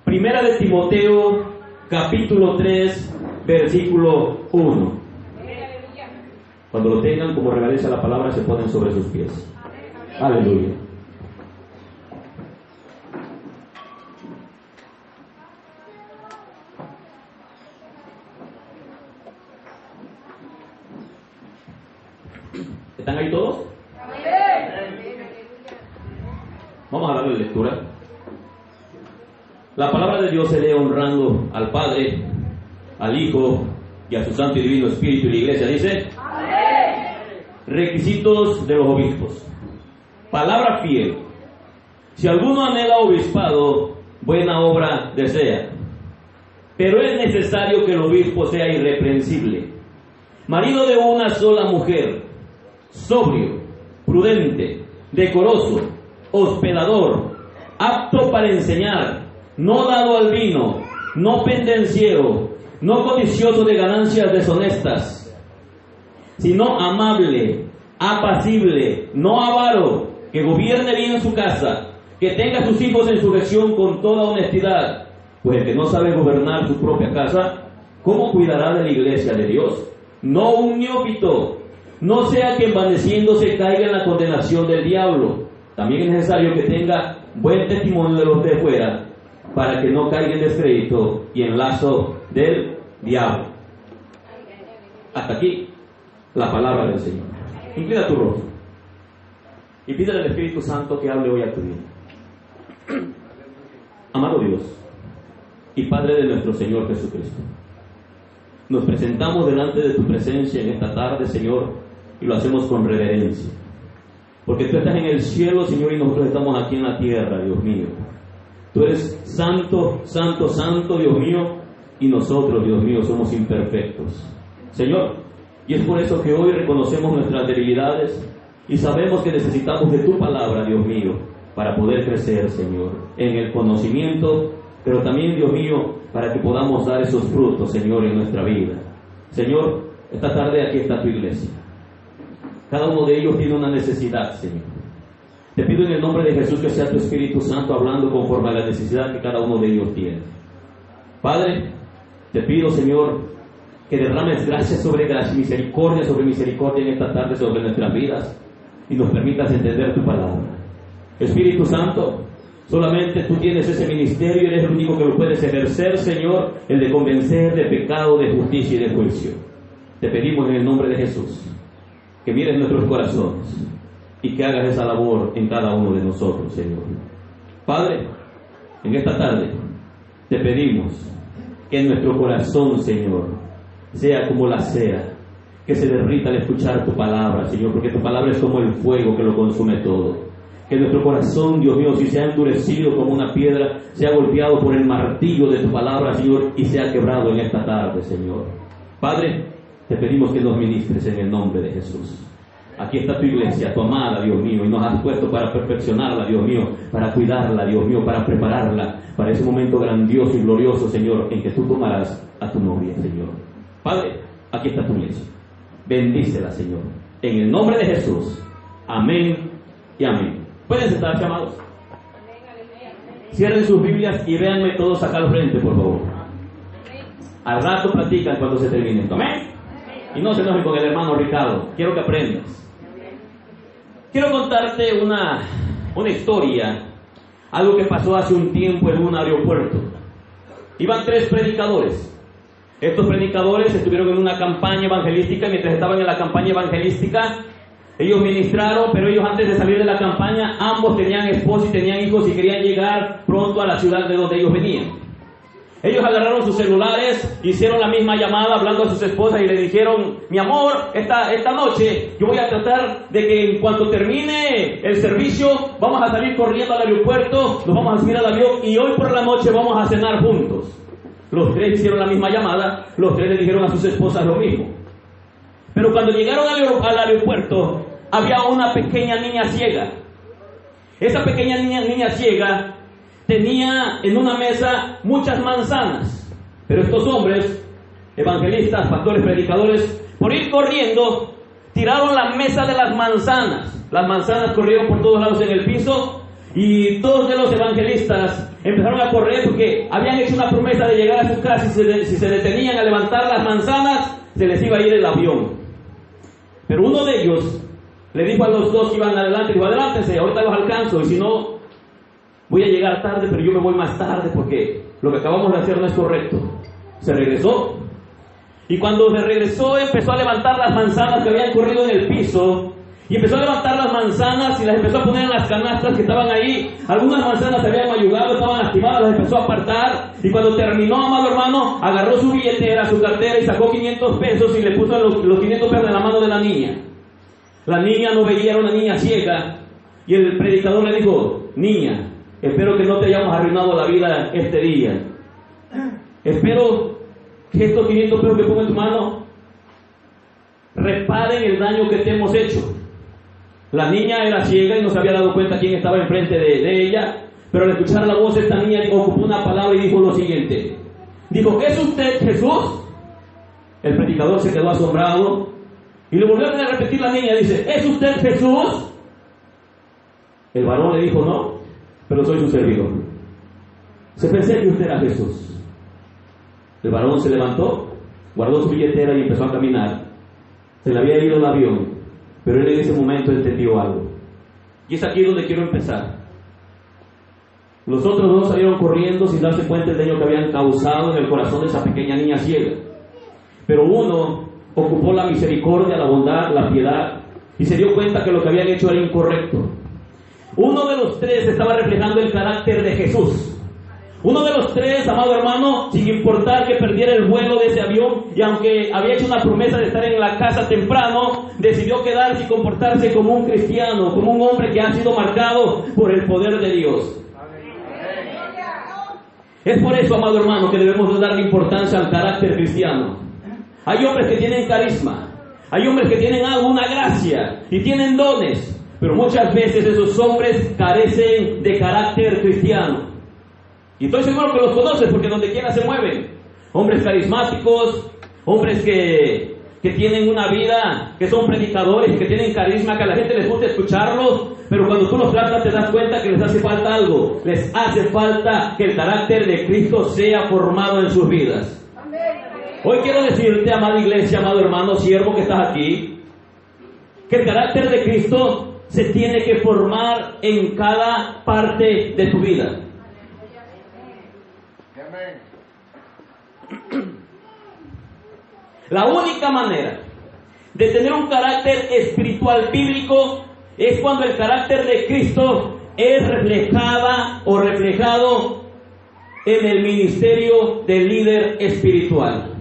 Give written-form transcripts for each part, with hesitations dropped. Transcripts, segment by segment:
Primera de Timoteo, capítulo 3, versículo 1. Cuando lo tengan, como reverencia a la palabra, se ponen sobre sus pies. Aleluya. ¿Están ahí todos? Vamos a darle lectura. La palabra de Dios se lee honrando al Padre, al Hijo y a su Santo y Divino Espíritu. Y la Iglesia dice: amén. Requisitos de los obispos. Palabra fiel. Si alguno anhela obispado, buena obra desea. Pero es necesario que el obispo sea irreprensible, marido de una sola mujer, sobrio, prudente, decoroso, hospedador, apto para enseñar, no dado al vino, no pendenciero, no codicioso de ganancias deshonestas, sino amable, apacible, no avaro, que gobierne bien su casa, que tenga a sus hijos en sujeción con toda honestidad. Pues el que no sabe gobernar su propia casa, ¿cómo cuidará de la iglesia de Dios? No un neófito, no sea que envaneciéndose caiga en la condenación del diablo. También es necesario que tenga buen testimonio de los de fuera, para que no caiga en descrédito y en lazo del diablo. Hasta aquí la palabra del Señor. Inclina tu rostro y pídele al Espíritu Santo que hable hoy a tu vida. Amado Dios y Padre de nuestro Señor Jesucristo, nos presentamos delante de tu presencia en esta tarde, Señor, y lo hacemos con reverencia, porque tú estás en el cielo, Señor, y nosotros estamos aquí en la tierra, Dios mío. Tú eres santo, santo, santo, Dios mío, y nosotros, Dios mío, somos imperfectos, Señor. Y es por eso que hoy reconocemos nuestras debilidades y sabemos que necesitamos de tu palabra, Dios mío, para poder crecer, Señor, en el conocimiento, pero también, Dios mío, para que podamos dar esos frutos, Señor, en nuestra vida. Señor, esta tarde aquí está tu iglesia. Cada uno de ellos tiene una necesidad, Señor. Te pido en el nombre de Jesús que sea tu Espíritu Santo hablando conforme a la necesidad que cada uno de ellos tiene. Padre, te pido, Señor, que derrames gracia sobre gracia, misericordia sobre misericordia en esta tarde sobre nuestras vidas y nos permitas entender tu palabra. Espíritu Santo, solamente tú tienes ese ministerio y eres el único que lo puedes ejercer, Señor, el de convencer de pecado, de justicia y de juicio. Te pedimos en el nombre de Jesús que mires nuestros corazones y que hagas esa labor en cada uno de nosotros, Señor. Padre, en esta tarde te pedimos que en nuestro corazón, Señor, sea como la cera que se derrita al escuchar tu palabra, Señor, porque tu palabra es como el fuego que lo consume todo. Que nuestro corazón, Dios mío, si se ha endurecido como una piedra, sea golpeado por el martillo de tu palabra, Señor, y sea quebrado en esta tarde, Señor. Padre, te pedimos que nos ministres en el nombre de Jesús. Aquí está tu iglesia, tu amada, Dios mío, y nos has puesto para perfeccionarla, Dios mío, para cuidarla, Dios mío, para prepararla para ese momento grandioso y glorioso, Señor, en que tú tomarás a tu novia, Señor. Padre, aquí está tu iglesia. Bendícela, Señor. En el nombre de Jesús. Amén y amén. Pueden sentarse, amados. Cierren sus Biblias y véanme todos acá al frente, por favor. Al rato platican cuando se termine esto. Amén. Y no se enojen con el hermano Ricardo. Quiero que aprendas. Quiero contarte una historia. Algo que pasó hace un tiempo en un aeropuerto. Iban 3 predicadores. Estos predicadores estuvieron en una campaña evangelística. Mientras estaban en la campaña evangelística, ellos ministraron, pero ellos antes de salir de la campaña, ambos tenían esposos y tenían hijos y querían llegar pronto a la ciudad de donde ellos venían. Ellos agarraron sus celulares, hicieron la misma llamada hablando a sus esposas y le dijeron: mi amor, esta noche yo voy a tratar de que en cuanto termine el servicio, vamos a salir corriendo al aeropuerto, nos vamos a subir al avión y hoy por la noche vamos a cenar juntos. Los 3 hicieron la misma llamada, los 3 le dijeron a sus esposas lo mismo. Pero cuando llegaron al aeropuerto, había una pequeña niña ciega. Esa pequeña niña ciega tenía en una mesa muchas manzanas. Pero estos hombres, evangelistas, pastores, predicadores, por ir corriendo, tiraron la mesa de las manzanas. Las manzanas corrieron por todos lados en el piso. Y todos de los evangelistas empezaron a correr porque habían hecho una promesa de llegar a su casa y si se detenían a levantar las manzanas, se les iba a ir el avión. Pero uno de ellos le dijo a los dos que iban adelante, dijo, adelántense, ahorita los alcanzo, y si no, voy a llegar tarde, pero yo me voy más tarde porque lo que acabamos de hacer no es correcto. Se regresó, y cuando se regresó empezó a levantar las manzanas que habían corrido en el piso, y empezó a levantar las manzanas y las empezó a poner en las canastas que estaban ahí. Algunas manzanas se habían mayugado, estaban lastimadas, las empezó a apartar, y cuando terminó, amado hermano, agarró su billetera, su cartera, y sacó 500 pesos y le puso los 500 pesos en la mano de la niña. La niña no veía, era una niña ciega, y el predicador le dijo, niña, espero que no te hayamos arruinado la vida este día. Espero que estos 500 pesos que pongo en tu mano reparen el daño que te hemos hecho. La niña era ciega y no se había dado cuenta quién estaba enfrente de ella, pero al escuchar la voz de esta niña ocupó una palabra y dijo lo siguiente. Dijo, ¿es usted Jesús? El predicador se quedó asombrado y le volvió a repetir la niña, dice, ¿es usted Jesús? El varón le dijo, no, pero soy su servidor. Se pensé que usted era Jesús. El varón se levantó, guardó su billetera y empezó a caminar. Se le había ido el avión, pero él en ese momento entendió algo. Y es aquí donde quiero empezar. Los otros dos salieron corriendo sin darse cuenta del daño que habían causado en el corazón de esa pequeña niña ciega. Pero uno ocupó la misericordia, la bondad, la piedad, y se dio cuenta que lo que habían hecho era incorrecto. Uno de los tres estaba reflejando el carácter de Jesús. Uno de los tres, amado hermano, sin importar que perdiera el vuelo de ese avión, y aunque había hecho una promesa de estar en la casa temprano, decidió quedarse y comportarse como un cristiano, como un hombre que ha sido marcado por el poder de Dios. Es por eso, amado hermano, que debemos de darle importancia al carácter cristiano. Hay hombres que tienen carisma, hay hombres que tienen algo, una gracia, y tienen dones, pero muchas veces esos hombres carecen de carácter cristiano. Y estoy seguro que los conoces porque donde quiera se mueven. Hombres carismáticos, hombres que tienen una vida, que son predicadores, que tienen carisma, que a la gente les gusta escucharlos, pero cuando tú los tratas te das cuenta que les hace falta algo. Les hace falta que el carácter de Cristo sea formado en sus vidas. Hoy quiero decirte, amada iglesia, amado hermano, siervo que estás aquí, que el carácter de Cristo se tiene que formar en cada parte de tu vida. La única manera de tener un carácter espiritual bíblico es cuando el carácter de Cristo es reflejada o reflejado en el ministerio del líder espiritual.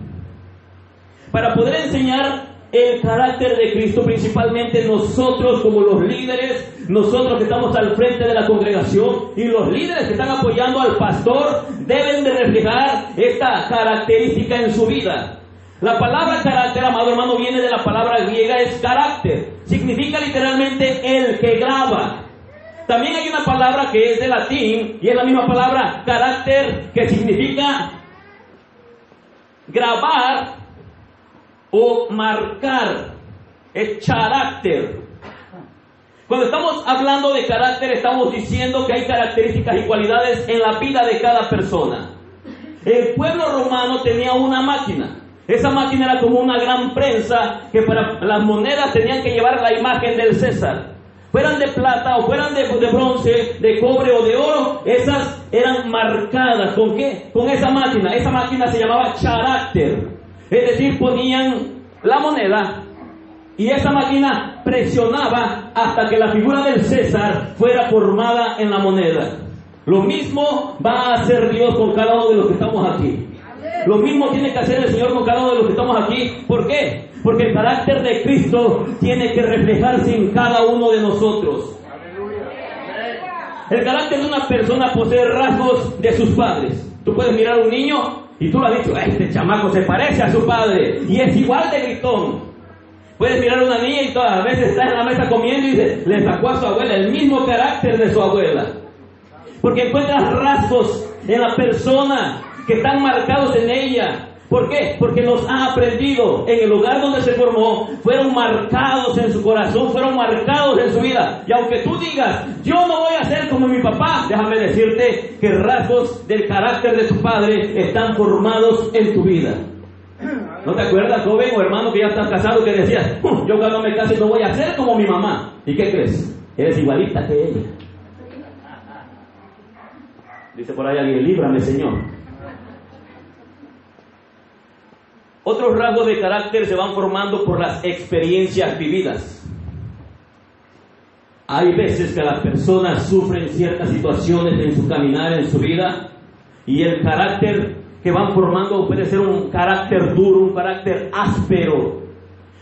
Para poder enseñar el carácter de Cristo, principalmente nosotros como los líderes, nosotros que estamos al frente de la congregación y los líderes que están apoyando al pastor, deben de reflejar esta característica en su vida. La palabra carácter, amado hermano, viene de la palabra griega, es carácter. Significa literalmente el que graba. También hay una palabra que es de latín y es la misma palabra carácter, que significa grabar o marcar. Es carácter. Cuando estamos hablando de carácter, estamos diciendo que hay características y cualidades en la vida de cada persona. El pueblo romano tenía una máquina. Esa máquina era como una gran prensa que para las monedas tenían que llevar la imagen del César. Fueran de plata o fueran de bronce, de cobre o de oro, esas eran marcadas. ¿Con qué? Con esa máquina. Esa máquina se llamaba carácter. Es decir, ponían la moneda y esa máquina presionaba hasta que la figura del César fuera formada en la moneda. Lo mismo va a hacer Dios con cada uno de los que estamos aquí. Lo mismo tiene que hacer el Señor con cada uno de los que estamos aquí. ¿Por qué? Porque el carácter de Cristo tiene que reflejarse en cada uno de nosotros. El carácter de una persona posee rasgos de sus padres. Tú puedes mirar a un niño y tú le has dicho, este chamaco se parece a su padre y es igual de gritón. Puedes mirar a una niña y todas las veces está en la mesa comiendo y dice, le sacó a su abuela el mismo carácter de su abuela. Porque encuentras rasgos en la persona que están marcados en ella. ¿Por qué? Porque los ha aprendido. En el lugar donde se formó, fueron marcados en su corazón, fueron marcados en su vida. Y aunque tú digas, yo no voy a ser como mi papá, déjame decirte que rasgos del carácter de tu padre están formados en tu vida. ¿No te acuerdas, joven o hermano que ya estás casado, que decías, yo cuando me case no voy a ser como mi mamá? ¿Y qué crees? Eres igualita que ella. Dice por ahí alguien, líbrame, Señor. Otros rasgos de carácter se van formando por las experiencias vividas. Hay veces que las personas sufren ciertas situaciones en su caminar, en su vida, y el carácter que van formando puede ser un carácter duro, un carácter áspero.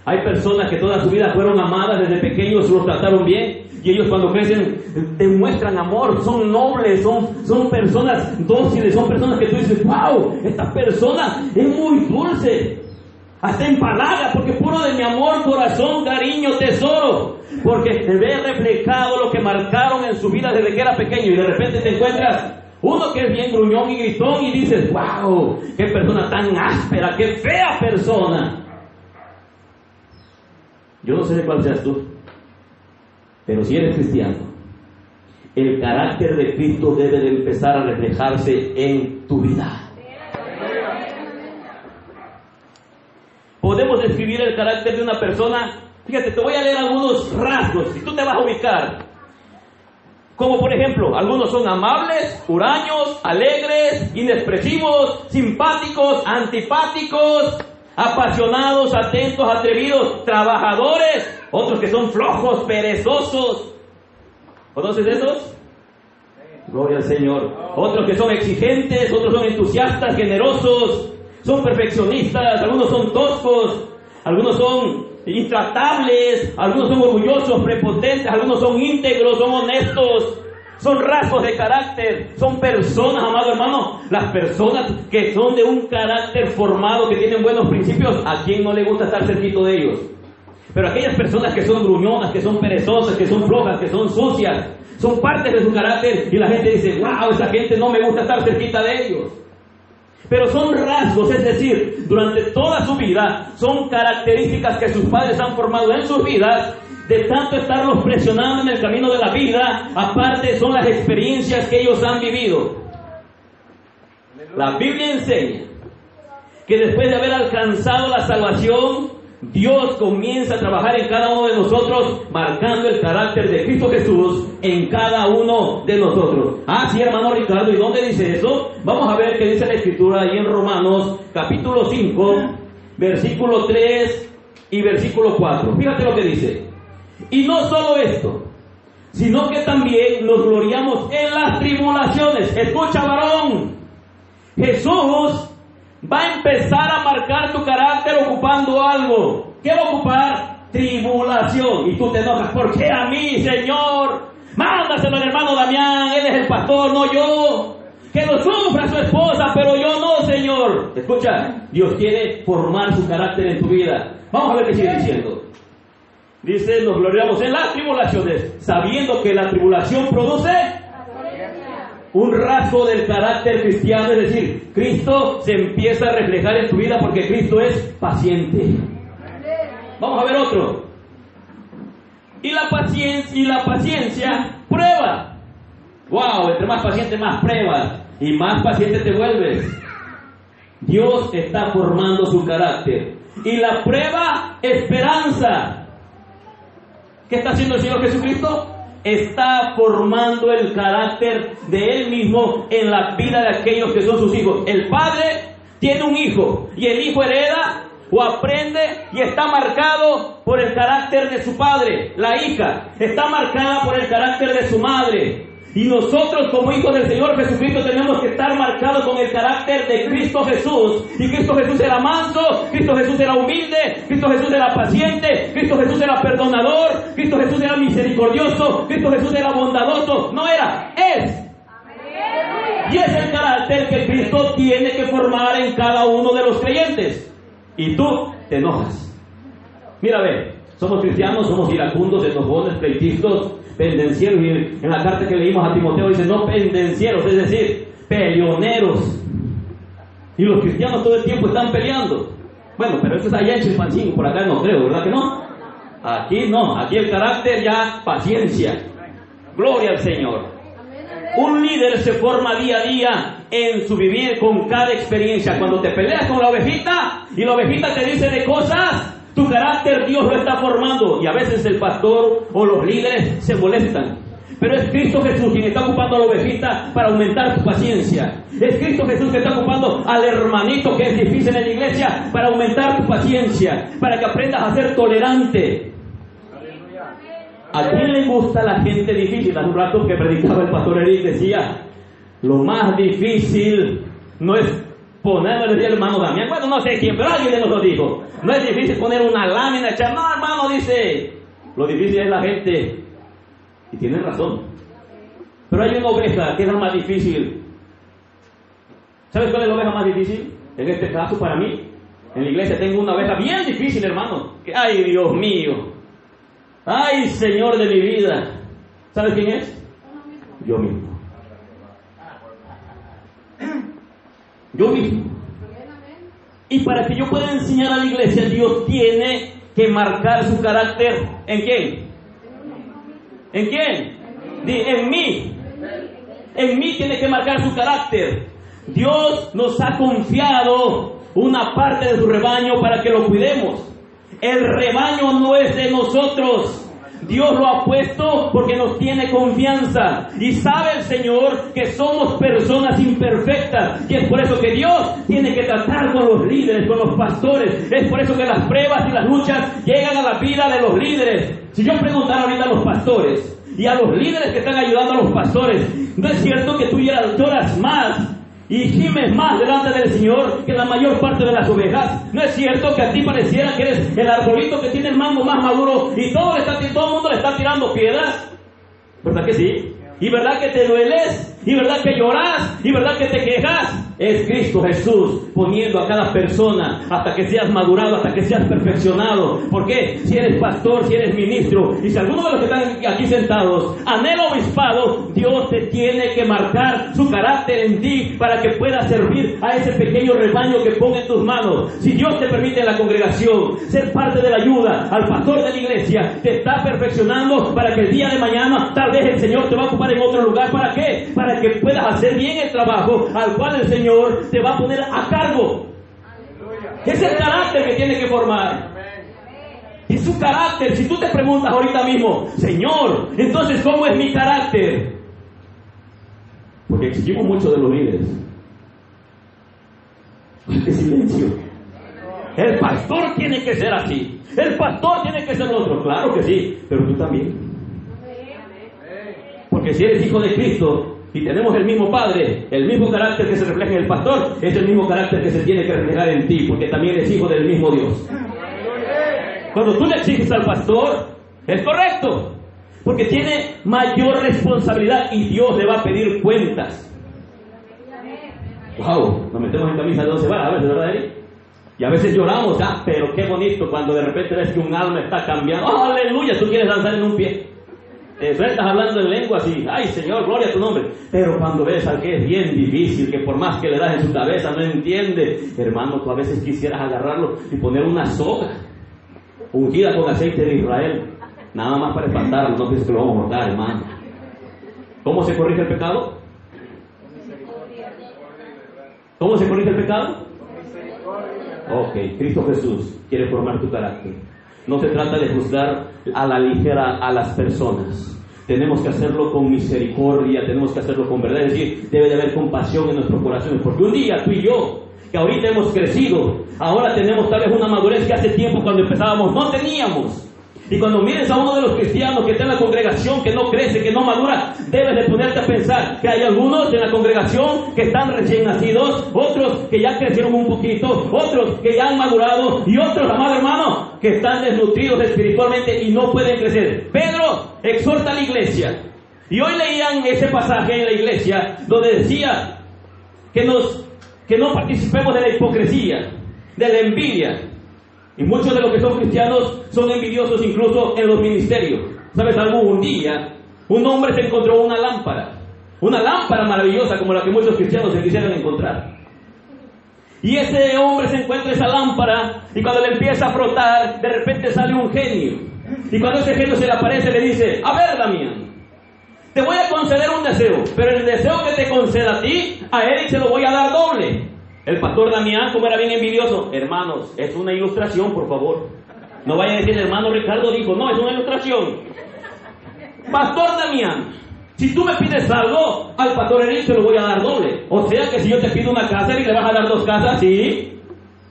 Hay personas que toda su vida fueron amadas desde pequeños, los trataron bien, y ellos cuando crecen demuestran amor, son nobles, son personas dóciles, son personas que tú dices, wow, esta persona es muy dulce, hasta empalaga, porque puro de mi amor, corazón, cariño, tesoro, porque te ve reflejado lo que marcaron en su vida desde que era pequeño, y de repente te encuentras uno que es bien gruñón y gritón y dices, wow, qué persona tan áspera, qué fea persona. Yo no sé de cuál seas tú, pero si eres cristiano, el carácter de Cristo debe de empezar a reflejarse en tu vida. Podemos describir el carácter de una persona. Fíjate, te voy a leer algunos rasgos y tú te vas a ubicar. Como por ejemplo, algunos son amables, huraños, alegres, inexpresivos, simpáticos, antipáticos, apasionados, atentos, atrevidos, trabajadores. Otros que son flojos, perezosos. ¿Conoces esos? Gloria al Señor. Otros que son exigentes, otros son entusiastas, generosos, son perfeccionistas, algunos son toscos, algunos son intratables, algunos son orgullosos, prepotentes, algunos son íntegros, son honestos. Son rasgos de carácter, son personas, amado hermano. Las personas que son de un carácter formado, que tienen buenos principios, ¿a quién no le gusta estar cerquito de ellos? Pero aquellas personas que son gruñonas, que son perezosas, que son flojas, que son sucias, son partes de su carácter y la gente dice, wow, esa gente no me gusta estar cerquita de ellos. Pero son rasgos, es decir, durante toda su vida, son características que sus padres han formado en sus vidas. De tanto estarlos presionando en el camino de la vida, aparte son las experiencias que ellos han vivido. La Biblia enseña que después de haber alcanzado la salvación, Dios comienza a trabajar en cada uno de nosotros, marcando el carácter de Cristo Jesús en cada uno de nosotros. Ah, sí, hermano Ricardo, ¿y dónde dice eso? Vamos a ver qué dice la Escritura ahí en Romanos, capítulo 5, versículo 3 y versículo 4. Fíjate lo que dice. Y no solo esto, sino que también nos gloriamos en las tribulaciones. Escucha, varón, Jesús va a empezar a marcar tu carácter ocupando algo. ¿Qué va a ocupar? Tribulación. Y tú te enojas, ¿por qué a mí, Señor? Mándaselo al hermano Damián, él es el pastor, no yo. Que lo sufra su esposa, pero yo no, Señor. Escucha, Dios quiere formar su carácter en tu vida. Vamos a ver qué sigue diciendo. Dice, nos gloriamos en las tribulaciones, sabiendo que la tribulación produce un rasgo del carácter cristiano, es decir, Cristo se empieza a reflejar en tu vida porque Cristo es paciente. Vamos a ver otro. Y la paciencia prueba. Wow, entre más paciente, más pruebas. Y más paciente te vuelves. Dios está formando su carácter. Y la prueba, esperanza. ¿Qué está haciendo el Señor Jesucristo? Está formando el carácter de Él mismo en la vida de aquellos que son sus hijos. El padre tiene un hijo y el hijo hereda o aprende y está marcado por el carácter de su padre. La hija está marcada por el carácter de su madre. Y nosotros como hijos del Señor Jesucristo tenemos que estar marcados con el carácter de Cristo Jesús. Y Cristo Jesús era manso, Cristo Jesús era humilde, Cristo Jesús era paciente, Cristo Jesús era perdonador, Cristo Jesús era misericordioso, Cristo Jesús era bondadoso. No era, es. Y es el carácter que Cristo tiene que formar en cada uno de los creyentes. Y tú te enojas. Mira, ve, somos cristianos, somos iracundos, enojones, pleitistas, pendencieros, y en la carta que leímos a Timoteo dice no pendencieros, es decir, peleoneros. Y los cristianos todo el tiempo están peleando. Bueno, pero eso es allá en Chilpancingo, por acá no creo, ¿verdad que no? Aquí no, aquí el carácter ya paciencia. Gloria al Señor. Un líder se forma día a día en su vivir con cada experiencia. Cuando te peleas con la ovejita y la ovejita te dice de cosas, tu carácter Dios lo está formando. Y a veces el pastor o los líderes se molestan. Pero es Cristo Jesús quien está ocupando a la ovejita para aumentar tu paciencia. Es Cristo Jesús que está ocupando al hermanito que es difícil en la iglesia para aumentar tu paciencia, para que aprendas a ser tolerante. ¿A quién le gusta la gente difícil? Hace un rato que predicaba el pastor Eric decía, lo más difícil no es poner, decía el hermano Damián, bueno, no sé quién, pero alguien nos lo dijo. No es difícil poner una lámina, echar, no, hermano, dice, lo difícil es la gente. Y tienen razón. Pero hay una oveja que es la más difícil. ¿Sabes cuál es la oveja más difícil? En este caso, para mí, en la iglesia tengo una oveja bien difícil, hermano. Que, ay, Dios mío. Ay, Señor de mi vida. ¿Sabes quién es? Yo mismo. Yo mismo. Y para que yo pueda enseñar a la iglesia, Dios tiene que marcar su carácter. ¿En quién? ¿En quién? En mí. En mí tiene que marcar su carácter. Dios nos ha confiado una parte de su rebaño para que lo cuidemos. El rebaño no es de nosotros. Dios lo ha puesto porque nos tiene confianza. Y sabe el Señor que somos personas imperfectas. Y es por eso que Dios tiene que tratar con los líderes, con los pastores. Es por eso que las pruebas y las luchas llegan a la vida de los líderes. Si yo preguntara ahorita a los pastores y a los líderes que están ayudando a los pastores, ¿no es cierto que tú lloras más y gimes más delante del Señor que la mayor parte de las ovejas? ¿No es cierto que a ti pareciera que eres el arbolito que tiene el mango más maduro y todo el mundo le está tirando piedras? ¿Verdad que sí? ¿Y verdad que te dueles? ¿Y verdad que lloras? ¿Y verdad que te quejas? Es Cristo Jesús poniendo a cada persona hasta que seas madurado, hasta que seas perfeccionado. ¿Por qué? Si eres pastor, si eres ministro, y si alguno de los que están aquí sentados anhela obispado, Dios te tiene que marcar su carácter en ti para que puedas servir a ese pequeño rebaño que ponga en tus manos. Si Dios te permite en la congregación ser parte de la ayuda al pastor de la iglesia, te está perfeccionando para que el día de mañana tal vez el Señor te va a ocupar en otro lugar. ¿Para qué? Para que puedas hacer bien el trabajo al cual el Señor te va a poner a cargo. Es el carácter que tiene que formar. Y su carácter, si tú te preguntas ahorita mismo, Señor, entonces ¿cómo es mi carácter? Porque exigimos mucho de los líderes. ¡Qué silencio! El pastor tiene que ser así. El pastor tiene que ser otro. Claro que sí, pero tú también. Porque si eres hijo de Cristo y tenemos el mismo Padre, el mismo carácter que se refleja en el pastor, es el mismo carácter que se tiene que reflejar en ti, porque también eres hijo del mismo Dios. Cuando tú le exiges al pastor, es correcto, porque tiene mayor responsabilidad y Dios le va a pedir cuentas. Wow, nos metemos en camisa de 12 varas, a veces, ¿verdad, Eric? Y a veces lloramos, pero qué bonito cuando de repente ves que un alma está cambiando. ¡Oh, aleluya! Tú quieres danzar en un pie. Estás hablando en lengua así, ¡ay, Señor, gloria a tu nombre! Pero cuando ves al que es bien difícil, que por más que le das en su cabeza no entiende, hermano, tú a veces quisieras agarrarlo y poner una soga ungida con aceite de Israel, nada más para espantarlo. No pienses que lo vamos a morder, hermano. ¿Cómo se corrige el pecado? ¿Cómo se corrige el pecado? Ok, Cristo Jesús quiere formar tu carácter. No se trata de juzgar a la ligera a las personas. Tenemos que hacerlo con misericordia, tenemos que hacerlo con verdad. Es decir, debe de haber compasión en nuestros corazones. Porque un día tú y yo, que ahorita hemos crecido, ahora tenemos tal vez una madurez que hace tiempo cuando empezábamos no teníamos. Y cuando mires a uno de los cristianos que está en la congregación, que no crece, que no madura, debes de ponerte a pensar que hay algunos en la congregación que están recién nacidos, otros que ya crecieron un poquito, otros que ya han madurado y otros, amado hermano, que están desnutridos espiritualmente y no pueden crecer. Pedro exhorta a la iglesia. Y hoy leían ese pasaje en la iglesia donde decía que no participemos de la hipocresía, de la envidia. Y muchos de los que son cristianos son envidiosos incluso en los ministerios. ¿Sabes algo? Un día, un hombre se encontró una lámpara maravillosa como la que muchos cristianos se quisieran encontrar. Y ese hombre se encuentra esa lámpara y cuando le empieza a frotar, de repente sale un genio. Y cuando ese genio se le aparece, le dice: a ver, Damián, te voy a conceder un deseo, pero el deseo que te conceda a ti, a Eric se lo voy a dar doble. El pastor Damián, como era bien envidioso: hermanos, es una ilustración, por favor. No vaya a decir, hermano Ricardo dijo, no, es una ilustración. Pastor Damián, si tú me pides algo, al pastor Eric se lo voy a dar doble. O sea que si yo te pido una casa, Eric le vas a dar 2 casas, ¿sí?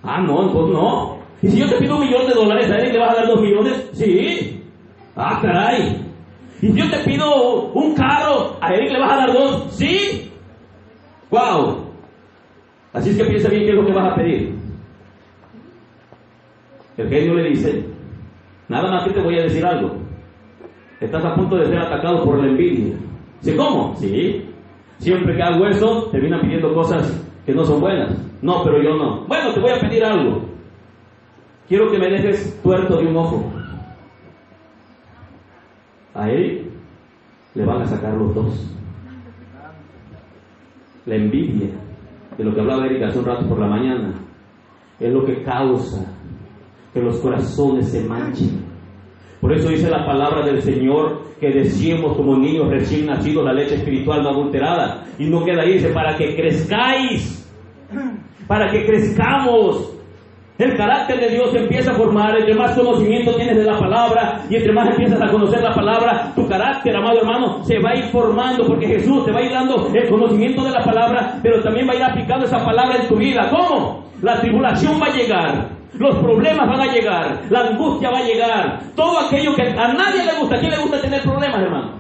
Ah, no, pues no. Y si yo te pido $1,000,000, a Eric le vas a dar 2 millones, ¿sí? Ah, caray. Y si yo te pido un carro, a Eric le vas a dar 2, ¿sí? ¡Wow! Así es que piensa bien qué es lo que vas a pedir. El genio le dice: nada más que te voy a decir algo. Estás a punto de ser atacado por la envidia. ¿Sí? ¿Cómo? Sí. Siempre que hago eso, terminan pidiendo cosas que no son buenas. No, pero yo no. Bueno, te voy a pedir algo. Quiero que me dejes tuerto de un ojo. A él le van a sacar los 2. La envidia, de lo que hablaba Erika hace un rato por la mañana, es lo que causa que los corazones se manchen. Por eso dice la palabra del Señor que deseemos como niños recién nacidos la leche espiritual no adulterada. Y no queda ahí, dice: para que crezcáis, para que crezcamos. El carácter de Dios se empieza a formar. Entre más conocimiento tienes de la palabra y entre más empiezas a conocer la palabra, tu carácter, amado hermano, se va a ir formando, porque Jesús te va a ir dando el conocimiento de la palabra, pero también va a ir aplicando esa palabra en tu vida. ¿Cómo? La tribulación va a llegar, los problemas van a llegar, la angustia va a llegar, todo aquello que a nadie le gusta. ¿A quién le gusta tener problemas, hermano?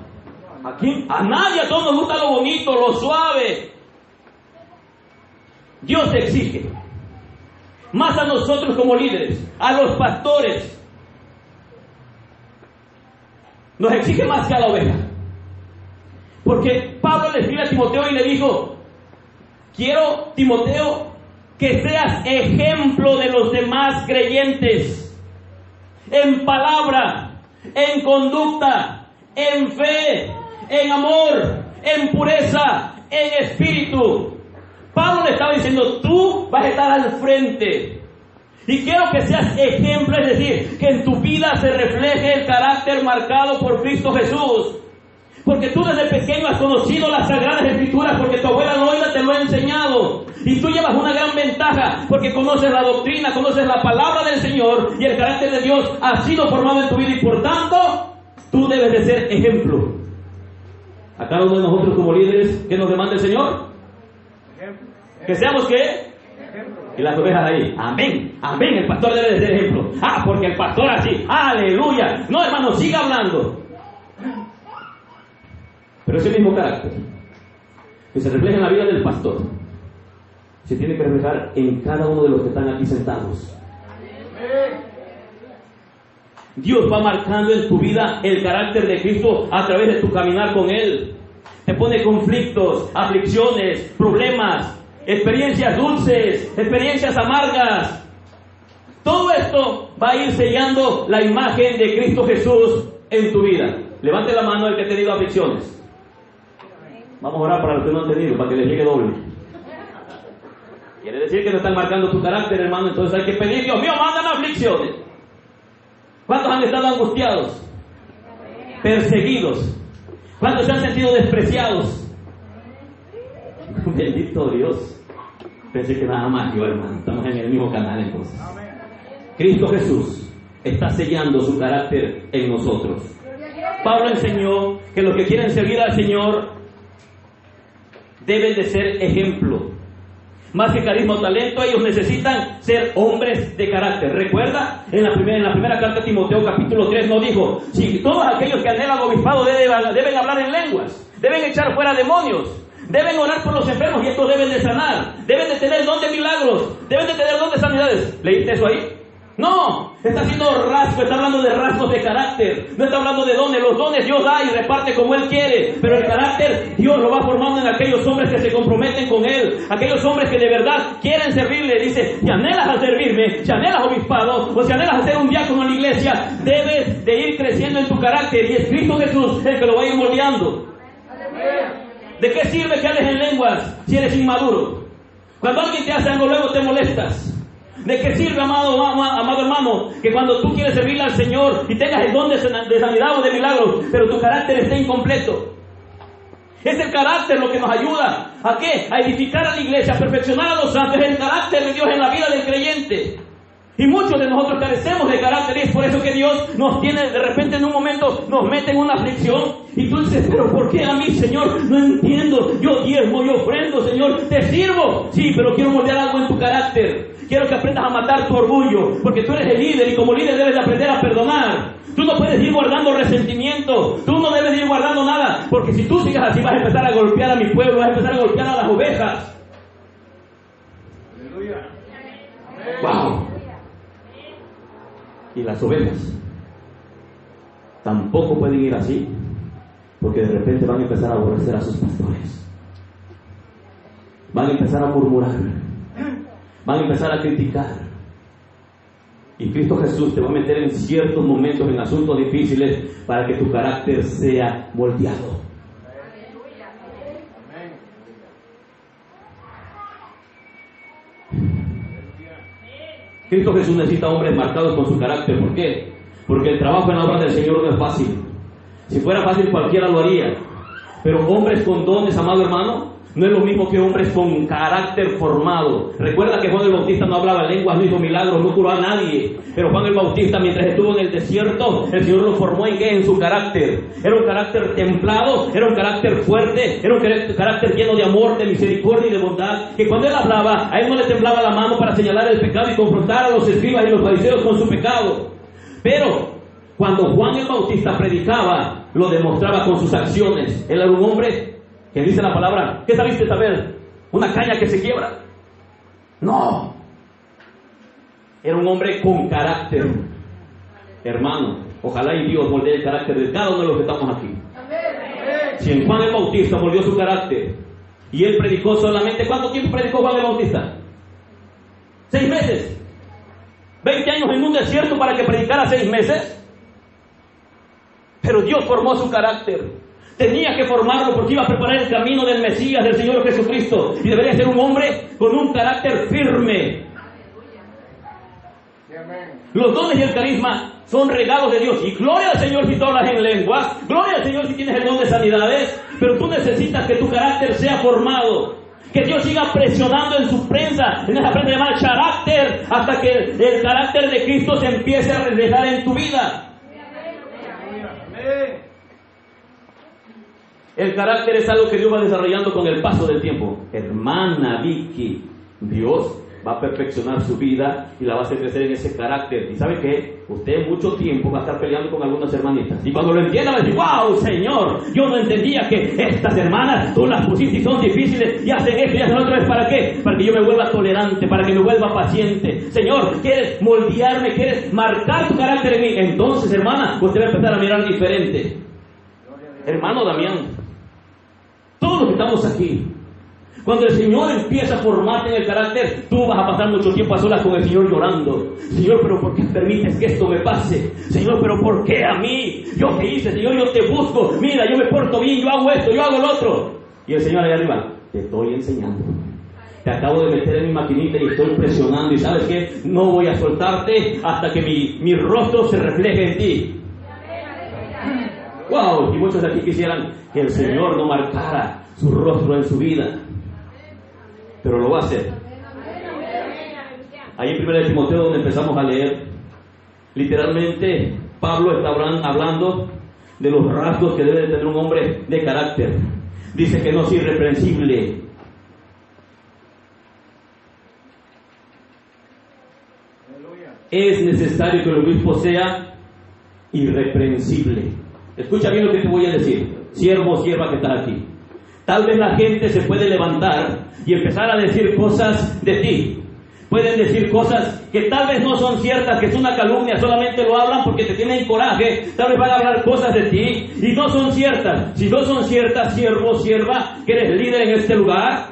¿A quién? A nadie. A todos nos gusta lo bonito, lo suave. Dios te exige más a nosotros como líderes, a los pastores. Nos exige más que a la oveja. Porque Pablo le escribe a Timoteo y le dijo: quiero, Timoteo, que seas ejemplo de los demás creyentes en palabra, en conducta, en fe, en amor, en pureza, en espíritu. Pablo le estaba diciendo: tú vas a estar al frente y quiero que seas ejemplo, es decir, que en tu vida se refleje el carácter marcado por Cristo Jesús. Porque tú desde pequeño has conocido las Sagradas Escrituras, porque tu abuela Loida te lo ha enseñado. Y tú llevas una gran ventaja, porque conoces la doctrina, conoces la palabra del Señor, y el carácter de Dios ha sido formado en tu vida, y por tanto, tú debes de ser ejemplo. A cada uno de nosotros como líderes, ¿qué nos demanda el Señor? ¿Que seamos qué? Y las ovejas ahí: amén, amén, el pastor debe de ser ejemplo. Ah, porque el pastor así, aleluya. No, hermano, siga hablando. Pero ese mismo carácter que se refleja en la vida del pastor se tiene que reflejar en cada uno de los que están aquí sentados. Dios va marcando en tu vida el carácter de Cristo a través de tu caminar con Él. Te pone conflictos, aflicciones, problemas, experiencias dulces, experiencias amargas. Todo esto va a ir sellando la imagen de Cristo Jesús en tu vida. Levante la mano el que ha tenido aflicciones. Vamos a orar para los que no han tenido, para que les llegue doble. Quiere decir que no están marcando tu carácter, hermano. Entonces hay que pedir: Dios mío, mándame aflicciones. ¿Cuántos han estado angustiados? Perseguidos. ¿Cuántos se han sentido despreciados? Bendito Dios. Pensé que nada más yo, hermano. Estamos en el mismo canal entonces. Cristo Jesús está sellando su carácter en nosotros. Pablo enseñó que los que quieren servir al Señor deben de ser ejemplo. Más que carisma o talento, ellos necesitan ser hombres de carácter. ¿Recuerda? En la primera carta de Timoteo, capítulo 3, nos dijo: si todos aquellos que anhelan obispado deben hablar en lenguas, deben echar fuera demonios, deben orar por los enfermos y estos deben de sanar, deben de tener don de milagros, deben de tener don de sanidades. ¿Leíste eso ahí? No, está haciendo rasgo, está hablando de rasgos de carácter, no está hablando de dones. Los dones Dios da y reparte como Él quiere, pero el carácter Dios lo va formando en aquellos hombres que se comprometen con Él, aquellos hombres que de verdad quieren servirle. Dice: si anhelas a servirme, si anhelas obispado, o si anhelas a ser un diácono en la iglesia, debes de ir creciendo en tu carácter, y es Cristo Jesús el que lo va a ir moldeando. ¿De qué sirve que hables en lenguas si eres inmaduro? Cuando alguien te hace algo, luego te molestas. ¿De qué sirve, amado hermano, que cuando tú quieres servirle al Señor y tengas el don de sanidad o de milagros, pero tu carácter esté incompleto? Es el carácter lo que nos ayuda. ¿A qué? A edificar a la iglesia, a perfeccionar a los santos. Es el carácter de Dios en la vida del creyente. Y muchos de nosotros carecemos de carácter, y es por eso que Dios nos tiene, de repente en un momento nos mete en una aflicción, y tú dices, pero ¿por qué a mí, Señor? No entiendo, yo diezmo, yo ofrendo, Señor, te sirvo, sí, pero quiero moldear algo en tu carácter. Quiero que aprendas a matar tu orgullo, porque tú eres el líder, y como líder debes de aprender a perdonar. Tú no puedes ir guardando resentimiento, tú no debes ir guardando nada, porque si tú sigues así vas a empezar a golpear a mi pueblo, vas a empezar a golpear a las ovejas. Aleluya. Wow. Y las ovejas tampoco pueden ir así, porque de repente van a empezar a aborrecer a sus pastores, van a empezar a murmurar, van a empezar a criticar. Y Cristo Jesús te va a meter en ciertos momentos, en asuntos difíciles, para que tu carácter sea moldeado. Cristo Jesús necesita hombres marcados con su carácter. ¿Por qué? Porque el trabajo en la obra del Señor no es fácil. Si fuera fácil cualquiera lo haría. Pero hombres con dones, amado hermano, no es lo mismo que hombres con carácter formado. Recuerda que Juan el Bautista no hablaba lenguas, no hizo milagros, no curó a nadie. Pero Juan el Bautista, mientras estuvo en el desierto, el Señor lo formó ¿en qué? En su carácter. Era un carácter templado, era un carácter fuerte, era un carácter lleno de amor, de misericordia y de bondad. Que cuando él hablaba, a él no le temblaba la mano para señalar el pecado y confrontar a los escribas y los fariseos con su pecado. Pero cuando Juan el Bautista predicaba, lo demostraba con sus acciones. Él era un hombre que dice la palabra, ¿qué sabiste saber? ¿Una caña que se quiebra? No. Era un hombre con carácter. Hermano, ojalá y Dios moldee el carácter de cada uno de los que estamos aquí. Si en Juan el Bautista moldeó su carácter y él predicó solamente, ¿cuánto tiempo predicó Juan el Bautista? 6 meses. 20 años en un desierto para que predicara 6 meses. Pero Dios formó su carácter. Tenía que formarlo porque iba a preparar el camino del Mesías, del Señor Jesucristo. Y debería ser un hombre con un carácter firme. Los dones y el carisma son regalos de Dios. Y gloria al Señor si tú hablas en lenguas. Gloria al Señor si tienes el don de sanidades. Pero tú necesitas que tu carácter sea formado. Que Dios siga presionando en su prensa, en esa prensa llamada carácter, hasta que el carácter de Cristo se empiece a reflejar en tu vida. El carácter es algo que Dios va desarrollando con el paso del tiempo. Hermana Vicky, Dios va a perfeccionar su vida y la va a hacer crecer en ese carácter. ¿Y sabe qué? Usted mucho tiempo va a estar peleando con algunas hermanitas. Y cuando lo entienda va a decir, wow, Señor, yo no entendía que estas hermanas tú las pusiste y son difíciles y hacen esto y hacen otro. ¿Es para qué? Para que yo me vuelva tolerante, para que me vuelva paciente. Señor, ¿quieres moldearme? ¿Quieres marcar tu carácter en mí? Entonces, hermana, usted va a empezar a mirar diferente. Hermano Damián, todos los que estamos aquí, cuando el Señor empieza a formarte en el carácter, tú vas a pasar mucho tiempo a solas con el Señor llorando. Señor, ¿pero por qué permites que esto me pase? Señor, ¿pero por qué a mí? ¿Yo qué hice? Señor, yo te busco. Mira, yo me porto bien, yo hago esto, yo hago lo otro. Y el Señor allá arriba, te estoy enseñando. Te acabo de meter en mi maquinita y estoy presionando. ¿Y sabes qué? No voy a soltarte hasta que mi rostro se refleje en ti. Wow, y muchos de aquí quisieran que el Señor no marcara su rostro en su vida. Pero lo va a hacer. Ahí en 1 Timoteo, donde empezamos a leer, literalmente Pablo está hablando de los rasgos que debe tener un hombre de carácter. Dice que no es irreprensible. Es necesario que el obispo sea irreprensible. Escucha bien lo que te voy a decir, siervo o sierva que estás aquí. Tal vez la gente se puede levantar y empezar a decir cosas de ti. Pueden decir cosas que tal vez no son ciertas, que es una calumnia, solamente lo hablan porque te tienen coraje. Tal vez van a hablar cosas de ti y no son ciertas. Si no son ciertas, siervo o sierva, que eres líder en este lugar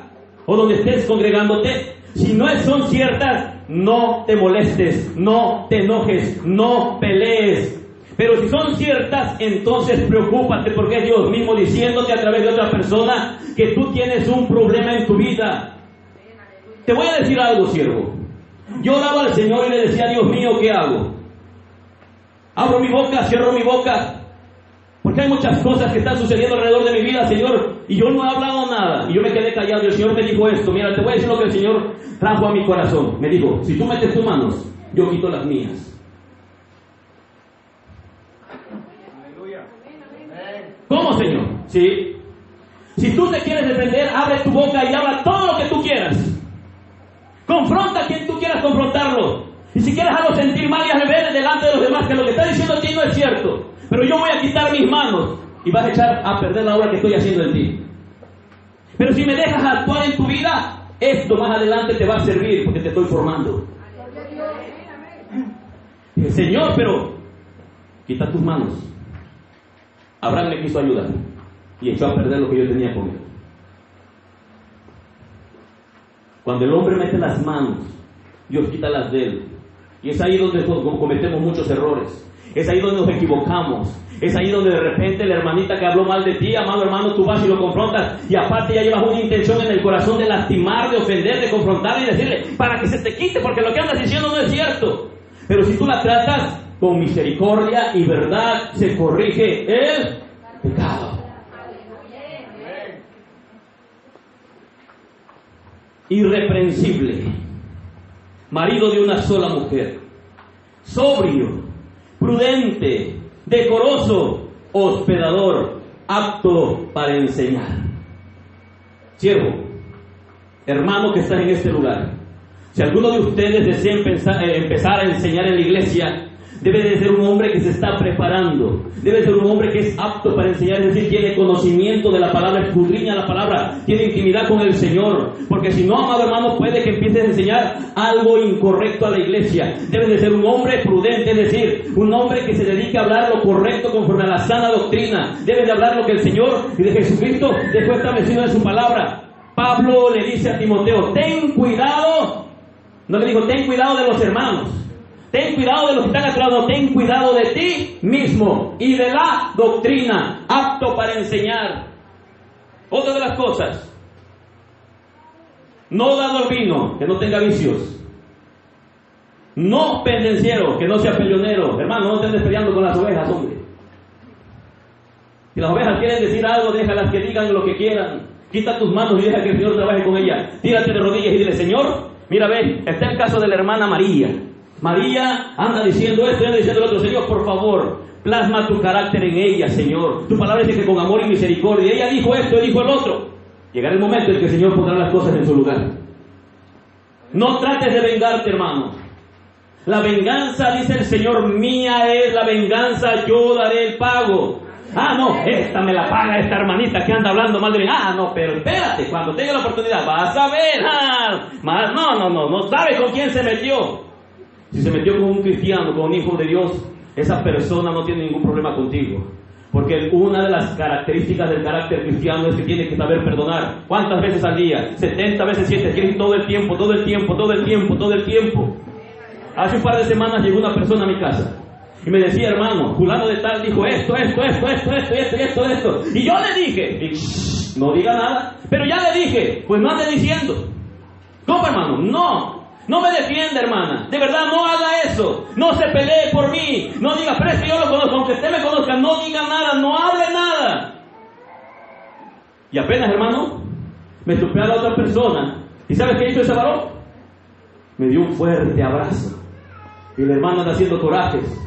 o donde estés congregándote, si no son ciertas, no te molestes, no te enojes, no pelees. Pero si son ciertas, entonces preocúpate, porque es Dios mismo diciéndote a través de otra persona que tú tienes un problema en tu vida. Te voy a decir algo, siervo. Yo oraba al Señor y le decía, Dios mío, ¿qué hago? Abro mi boca, cierro mi boca, porque hay muchas cosas que están sucediendo alrededor de mi vida, Señor, y yo no he hablado nada, y yo me quedé callado, y el Señor me dijo esto. Mira, te voy a decir lo que el Señor trajo a mi corazón. Me dijo, si tú metes tus manos, yo quito las mías. Aleluya. ¿Cómo, Señor? Sí. Si tú te quieres defender, abre tu boca y habla todo lo que tú quieras. Confronta a quien tú quieras confrontarlo. Y si quieres algo sentir mal y revele delante de los demás que lo que está diciendo a ti no es cierto, pero yo voy a quitar mis manos y vas a echar a perder la obra que estoy haciendo en ti. Pero si me dejas actuar en tu vida, esto más adelante te va a servir porque te estoy formando. Dije, Señor, pero quita tus manos. Abraham me quiso ayudar y echó a perder lo que yo tenía conmigo. Cuando el hombre mete las manos, Dios quita las de él. Y es ahí donde cometemos muchos errores. Es ahí donde nos equivocamos. Es ahí donde de repente la hermanita que habló mal de ti, amado hermano, tú vas y lo confrontas. Y aparte ya llevas una intención en el corazón de lastimar, de ofender, de confrontar y decirle para que se te quite, porque lo que andas diciendo no es cierto. Pero si tú la tratas con misericordia y verdad, se corrige el pecado. Irreprensible, marido de una sola mujer, sobrio, prudente, decoroso, hospedador, apto para enseñar. Siervo, hermano que está en este lugar, si alguno de ustedes desea empezar a enseñar en la iglesia, debe de ser un hombre que se está preparando, debe ser un hombre que es apto para enseñar, es decir, tiene conocimiento de la palabra, escudriña la palabra, tiene intimidad con el Señor, porque si no, amado hermano, puede que empieces a enseñar algo incorrecto a la iglesia. Debe de ser un hombre prudente, es decir, un hombre que se dedique a hablar lo correcto conforme a la sana doctrina, debe de hablar lo que el Señor y de Jesucristo dejó establecido en su palabra. Pablo le dice a Timoteo, ten cuidado, no le digo ten cuidado de los hermanos, ten cuidado de los que están a tu lado, ten cuidado de ti mismo y de la doctrina, apto para enseñar. Otra de las cosas, no dado al vino, que no tenga vicios. No pendenciero, que no sea peleonero. Hermano, no estés peleando con las ovejas, hombre. Si las ovejas quieren decir algo, déjalas que digan lo que quieran. Quita tus manos y deja que el Señor trabaje con ellas. Tírate de rodillas y dile, Señor, mira, ve, está el caso de la hermana María. María anda diciendo esto y anda diciendo lo otro. Señor, por favor, plasma tu carácter en ella, Señor. Tu palabra dice que con amor y misericordia. Ella dijo esto y dijo el otro. Llegará el momento en que el Señor pondrá las cosas en su lugar. No trates de vengarte, hermano. La venganza, dice el Señor, mía es la venganza, yo daré el pago. Ah, no, esta me la paga esta hermanita que anda hablando mal de mí. Ah, no, pero espérate, cuando tenga la oportunidad vas a ver. No sabe con quién se metió. Si se metió con un cristiano, con un hijo de Dios, esa persona no tiene ningún problema contigo. Porque una de las características del carácter cristiano es que tiene que saber perdonar. ¿Cuántas veces al día? 70 veces 7, quiere todo el tiempo. Hace un par de semanas llegó una persona a mi casa y me decía, hermano, fulano de tal dijo esto. Y yo le dije, no diga nada, pero ya le dije, pues no ande diciendo. ¿Cómo, hermano? No me defienda, hermana. De verdad, no haga eso. No se pelee por mí. No diga, pero es que yo lo conozco. Aunque usted me conozca, no diga nada, no hable nada. Y apenas, hermano, me topé a la otra persona. ¿Y sabes qué hizo ese varón? Me dio un fuerte abrazo. Y la hermana anda haciendo corajes.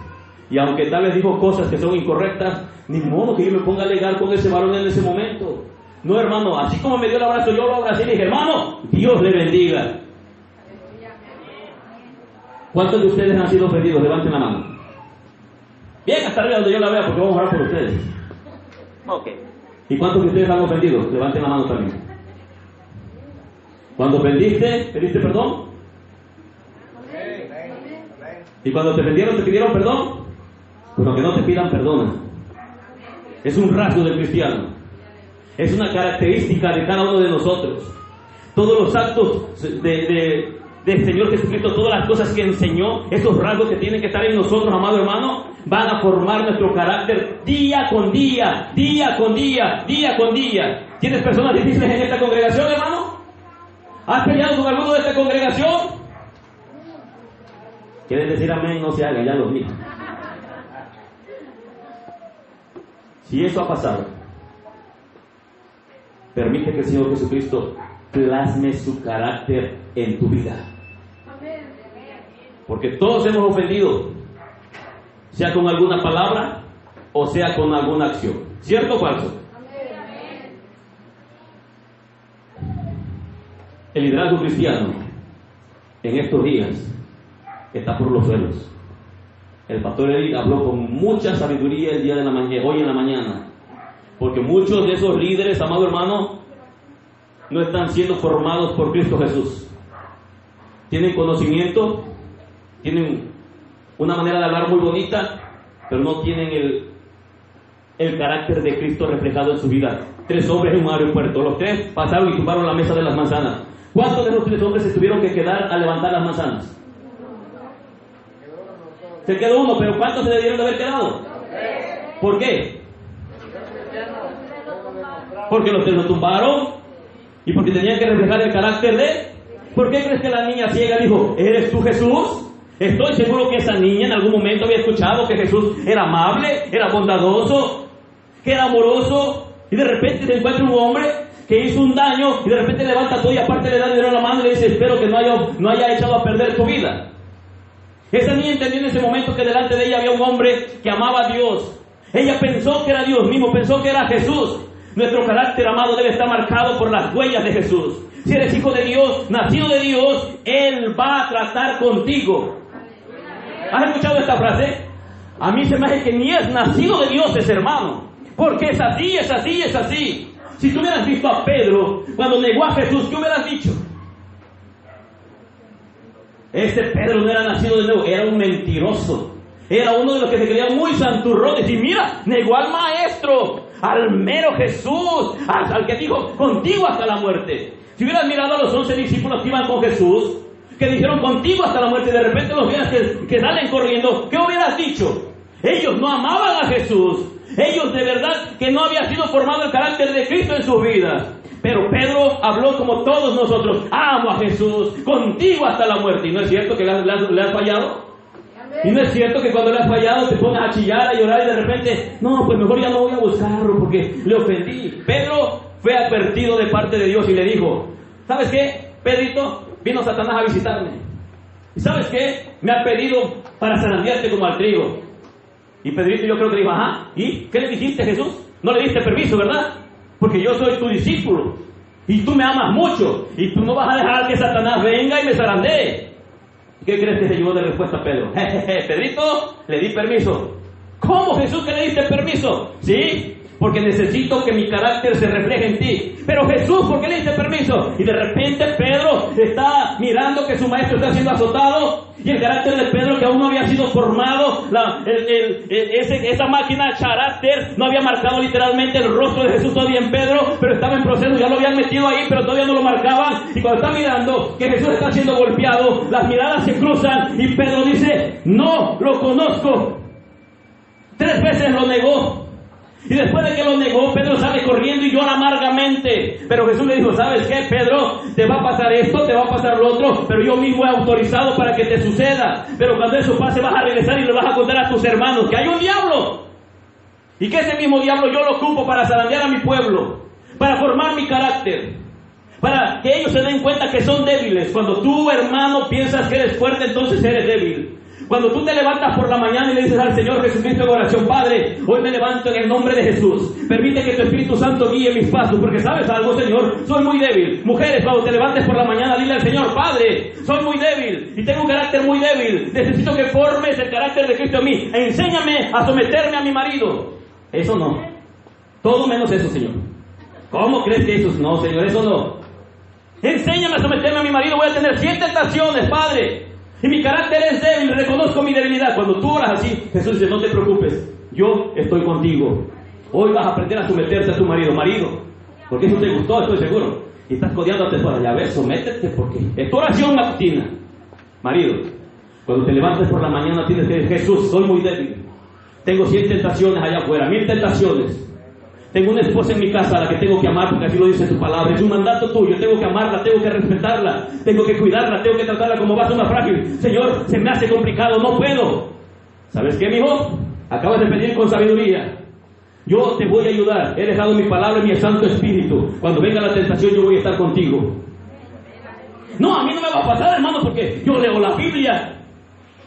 Y aunque tal vez dijo cosas que son incorrectas, ni modo que yo me ponga a alegar con ese varón en ese momento. No, hermano, así como me dio el abrazo, yo lo abracé y le dije, hermano, Dios le bendiga. ¿Cuántos de ustedes han sido ofendidos? Levanten la mano. Bien, hasta arriba donde yo la vea, porque vamos a orar por ustedes. Ok. ¿Y cuántos de ustedes han ofendido? Levanten la mano también. Cuando ofendiste, ¿pediste perdón? ¿Y cuando te ofendieron, te pidieron perdón? Pues aunque no te pidan, perdona. Es un rasgo del cristiano. Es una característica de cada uno de nosotros. Todos los actos del Señor Jesucristo, todas las cosas que enseñó, esos rasgos que tienen que estar en nosotros, amado hermano, van a formar nuestro carácter día con día. ¿Tienes personas difíciles en esta congregación, hermano? ¿Has peleado con alguno de esta congregación? ¿Quieren decir amén? No se haga, ya los vi. Si eso ha pasado, permite que el Señor Jesucristo plasme su carácter en tu vida. Porque todos hemos ofendido, sea con alguna palabra o sea con alguna acción. ¿Cierto o falso? El liderazgo cristiano en estos días está por los suelos. El pastor Eric habló con mucha sabiduría el día de la mañana, hoy en la mañana, porque muchos de esos líderes, amado hermano, no están siendo formados por Cristo Jesús. Tienen conocimiento, tienen una manera de hablar muy bonita, pero no tienen el carácter de Cristo reflejado en su vida. 3 hombres en un aeropuerto, los 3 pasaron y tumbaron la mesa de las manzanas. ¿Cuántos de los 3 hombres se tuvieron que quedar a levantar las manzanas? Se quedó uno, pero ¿cuántos se debieron de haber quedado? ¿Por qué? Porque los 3 lo tumbaron y porque tenían que reflejar el carácter de... ¿Por qué crees que la niña ciega dijo, ¿eres tú Jesús? Estoy seguro que esa niña en algún momento había escuchado que Jesús era amable, era bondadoso, que era amoroso, y de repente se encuentra un hombre que hizo un daño y de repente levanta todo y aparte le da dinero a la mano y le dice, espero que no haya echado a perder tu vida. Esa niña entendió en ese momento que delante de ella había un hombre que amaba a Dios. Ella pensó que era Dios mismo, pensó que era Jesús. Nuestro carácter, amado, debe estar marcado por las huellas de Jesús. Si eres hijo de Dios, nacido de Dios, Él va a tratar contigo. ¿Has escuchado esta frase? A mí se me hace que ni es nacido de Dios ese hermano, porque es así, es así, es así. Si tú hubieras visto a Pedro cuando negó a Jesús, ¿qué hubieras dicho? Este Pedro no era nacido de nuevo, era un mentiroso. Era uno de los que se creían muy santurrones. Y mira, negó al maestro, al mero Jesús, al que dijo, contigo hasta la muerte. Si hubieras mirado a los 11 discípulos que iban con Jesús, que dijeron contigo hasta la muerte, y de repente los vieras que salen corriendo, ¿qué hubieras dicho? Ellos no amaban a Jesús. Ellos de verdad que no había sido formado el carácter de Cristo en sus vidas. Pero Pedro habló como todos nosotros, amo a Jesús, contigo hasta la muerte. ¿Y no es cierto que le has fallado? ¿Y no es cierto que cuando le has fallado te pones a chillar, a llorar y de repente, no, pues mejor ya no voy a buscarlo porque le ofendí? Pedro fue advertido de parte de Dios y le dijo, ¿sabes qué, Pedrito? Vino Satanás a visitarme. ¿Y sabes qué? Me ha pedido para zarandearte como al trigo. Y Pedrito yo creo que dijo, ajá, ¿y qué le dijiste, Jesús? No le diste permiso, ¿verdad? Porque yo soy tu discípulo y tú me amas mucho y tú no vas a dejar que Satanás venga y me zarandee. ¿Qué crees que se llevó de respuesta a Pedro? Pedrito, le di permiso. ¿Cómo, Jesús, que le diste permiso? Sí, porque necesito que mi carácter se refleje en ti. Pero Jesús, ¿por qué le diste permiso? Y de repente Pedro está mirando que su maestro está siendo azotado y el carácter de Pedro, que aún no había sido formado, esa máquina carácter no había marcado literalmente el rostro de Jesús todavía en Pedro, pero estaba en proceso, ya lo habían metido ahí, pero todavía no lo marcaban. Y cuando está mirando que Jesús está siendo golpeado, las miradas se cruzan y Pedro dice, no lo conozco. 3 veces lo negó. Y después de que lo negó, Pedro sale corriendo y llora amargamente. Pero Jesús le dijo, ¿sabes qué, Pedro? Te va a pasar esto, te va a pasar lo otro, pero yo mismo he autorizado para que te suceda. Pero cuando eso pase vas a regresar y le vas a contar a tus hermanos que hay un diablo. Y que ese mismo diablo yo lo ocupo para zarandear a mi pueblo, para formar mi carácter, para que ellos se den cuenta que son débiles. Cuando tú, hermano, piensas que eres fuerte, entonces eres débil. Cuando tú te levantas por la mañana y le dices al Señor Jesucristo en oración, Padre, hoy me levanto en el nombre de Jesús, permite que tu Espíritu Santo guíe mis pasos, porque sabes algo, Señor, soy muy débil. Mujeres, cuando te levantes por la mañana, dile al Señor, Padre, soy muy débil y tengo un carácter muy débil, necesito que formes el carácter de Cristo en mí, enséñame a someterme a mi marido. Eso no, todo menos eso, Señor. ¿Cómo crees que eso? No, Señor, eso no. Enséñame a someterme a mi marido, voy a tener 100 tentaciones, Padre, y mi carácter es débil, reconozco mi debilidad. Cuando tú oras así, Jesús dice, no te preocupes, yo estoy contigo. Hoy vas a aprender a someterte a tu marido. Marido, porque eso te gustó, estoy seguro. Y estás codeando a tu esposa. Ya ves, sométete porque es tu oración matutina. Marido, cuando te levantes por la mañana tienes que decir, Jesús, soy muy débil. Tengo 100 tentaciones allá afuera, 1000 tentaciones. Tengo una esposa en mi casa a la que tengo que amar porque así lo dice tu palabra. Es un mandato tuyo. Tengo que amarla, tengo que respetarla, tengo que cuidarla, tengo que tratarla como vaso más frágil. Señor, se me hace complicado, no puedo. ¿Sabes qué, mijo? Acabas de pedir con sabiduría. Yo te voy a ayudar. He dejado mi palabra y mi Santo Espíritu. Cuando venga la tentación, yo voy a estar contigo. No, a mí no me va a pasar, hermano, porque yo leo la Biblia.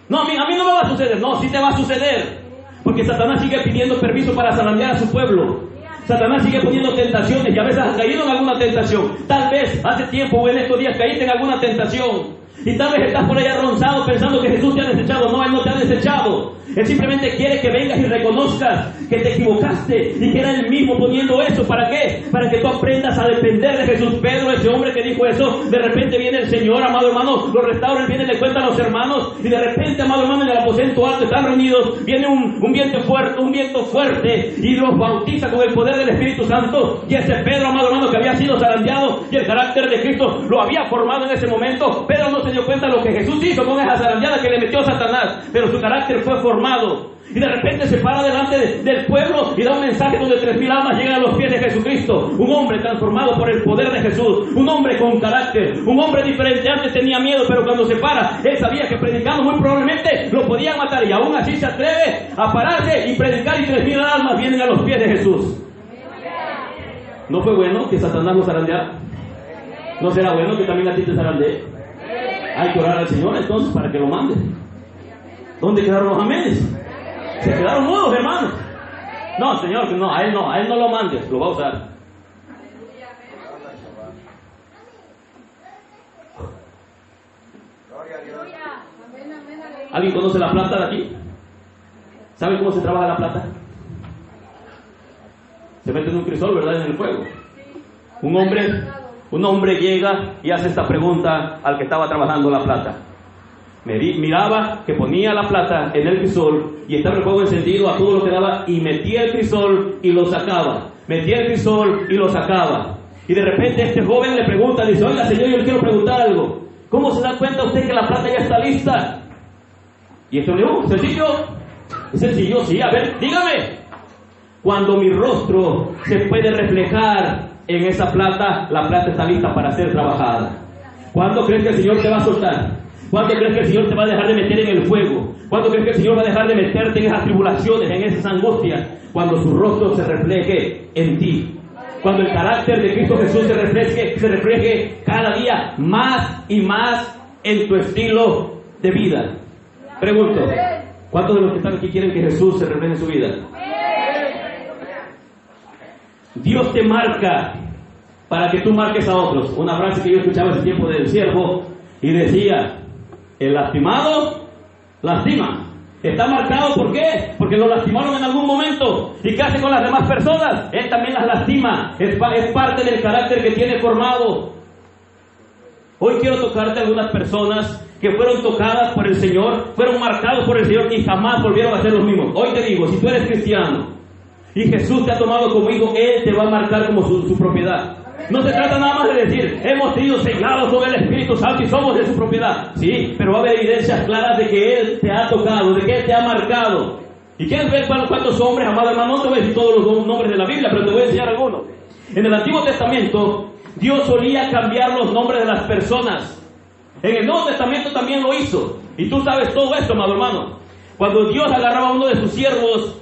No, a mí no me va a suceder. No, sí te va a suceder. Porque Satanás sigue pidiendo permiso para zarandear a su pueblo. Satanás sigue poniendo tentaciones y a veces has caído en alguna tentación. Tal vez hace tiempo o en estos días caíste en alguna tentación. Y tal vez estás por ahí arronzado pensando que Jesús te ha desechado. No, Él no te ha desechado. Él simplemente quiere que vengas y reconozcas que te equivocaste y que era Él mismo poniendo eso. ¿Para qué? Para que tú aprendas a depender de Jesús. Pedro, ese hombre que dijo eso, de repente viene el Señor, amado hermano, lo restaura, Él viene y le cuenta a los hermanos. Y de repente, amado hermano, en el aposento alto están reunidos. Viene un viento fuerte y los bautiza con el poder del Espíritu Santo. Y ese Pedro, amado hermano, que había sido zarandeado y el carácter de Cristo lo había formado en ese momento. Pedro no se dio cuenta de lo que Jesús hizo con esa zarandeada que le metió Satanás, pero su carácter fue formado. Y de repente se para delante del pueblo y da un mensaje donde 3,000 almas llegan a los pies de Jesucristo. Un hombre transformado por el poder de Jesús, un hombre con carácter, un hombre diferente. Antes tenía miedo, pero cuando se para, él sabía que predicando muy probablemente lo podían matar, y aún así se atreve a pararse y predicar, y 3,000 almas vienen a los pies de Jesús. ¿No fue bueno que Satanás lo zarandeara? ¿No será bueno que también a ti te zarandee? Hay que orar al Señor entonces para que lo mande. ¿Dónde quedaron los amenes? Se quedaron mudos, hermanos. No, Señor, no, a él no lo mandes, lo va a usar. ¿Alguien conoce la plata de aquí? ¿Sabe cómo se trabaja la plata? Se mete en un crisol, ¿verdad? En el fuego. Un hombre llega y hace esta pregunta al que estaba trabajando la plata. Miraba que ponía la plata en el crisol y estaba el fuego encendido a todo lo que daba, y metía el crisol y lo sacaba. Metía el crisol y lo sacaba. Y de repente este joven le pregunta, dice: oiga, señor, yo le quiero preguntar algo. ¿Cómo se da cuenta usted que la plata ya está lista? Y esto le dijo: sencillo. Es sencillo, sí, a ver, dígame. Cuando mi rostro se puede reflejar en esa plata, la plata está lista para ser trabajada. ¿Cuándo crees que el Señor te va a soltar? ¿Cuándo crees que el Señor te va a dejar de meter en el fuego? ¿Cuándo crees que el Señor va a dejar de meterte en esas tribulaciones, en esas angustias? Cuando su rostro se refleje en ti. Cuando el carácter de Cristo Jesús se refleje cada día más y más en tu estilo de vida. Pregunto, ¿cuántos de los que están aquí quieren que Jesús se refleje en su vida? Dios te marca para que tú marques a otros. Una frase que yo escuchaba hace tiempo del siervo y decía: el lastimado lastima. Está marcado, ¿por qué? Porque lo lastimaron en algún momento. ¿Y qué hace con las demás personas? Él también las lastima. Es parte del carácter que tiene formado. Hoy quiero tocarte a algunas personas que fueron tocadas por el Señor, fueron marcados por el Señor y jamás volvieron a ser los mismos. Hoy te digo, si tú eres cristiano y Jesús te ha tomado como hijo, Él te va a marcar como su propiedad. No se trata nada más de decir: hemos sido sellados con el Espíritu Santo y somos de su propiedad. Sí, pero va a haber evidencias claras de que Él te ha tocado, de que Él te ha marcado. ¿Y quieres ver cuántos hombres, amado hermano? No te voy a decir todos los nombres de la Biblia, pero te voy a enseñar algunos. En el Antiguo Testamento, Dios solía cambiar los nombres de las personas. En el Nuevo Testamento también lo hizo. Y tú sabes todo esto, amado hermano. Cuando Dios agarraba a uno de sus siervos,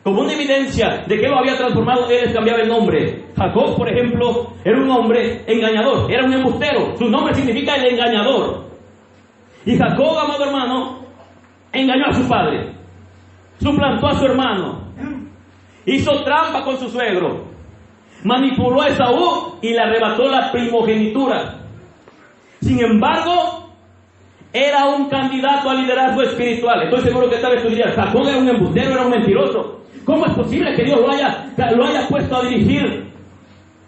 como una evidencia de que lo había transformado, Él les cambiaba el nombre. Jacob, por ejemplo, era un hombre engañador, era un embustero. Su nombre significa el engañador. Y Jacob, amado hermano, engañó a su padre, suplantó a su hermano, hizo trampa con su suegro, manipuló a Esaú y le arrebató la primogenitura. Sin embargo, era un candidato al liderazgo espiritual. Estoy seguro que tal vez tú dirías: Jacob era un embustero, era un mentiroso. ¿Cómo es posible que Dios lo haya puesto a dirigir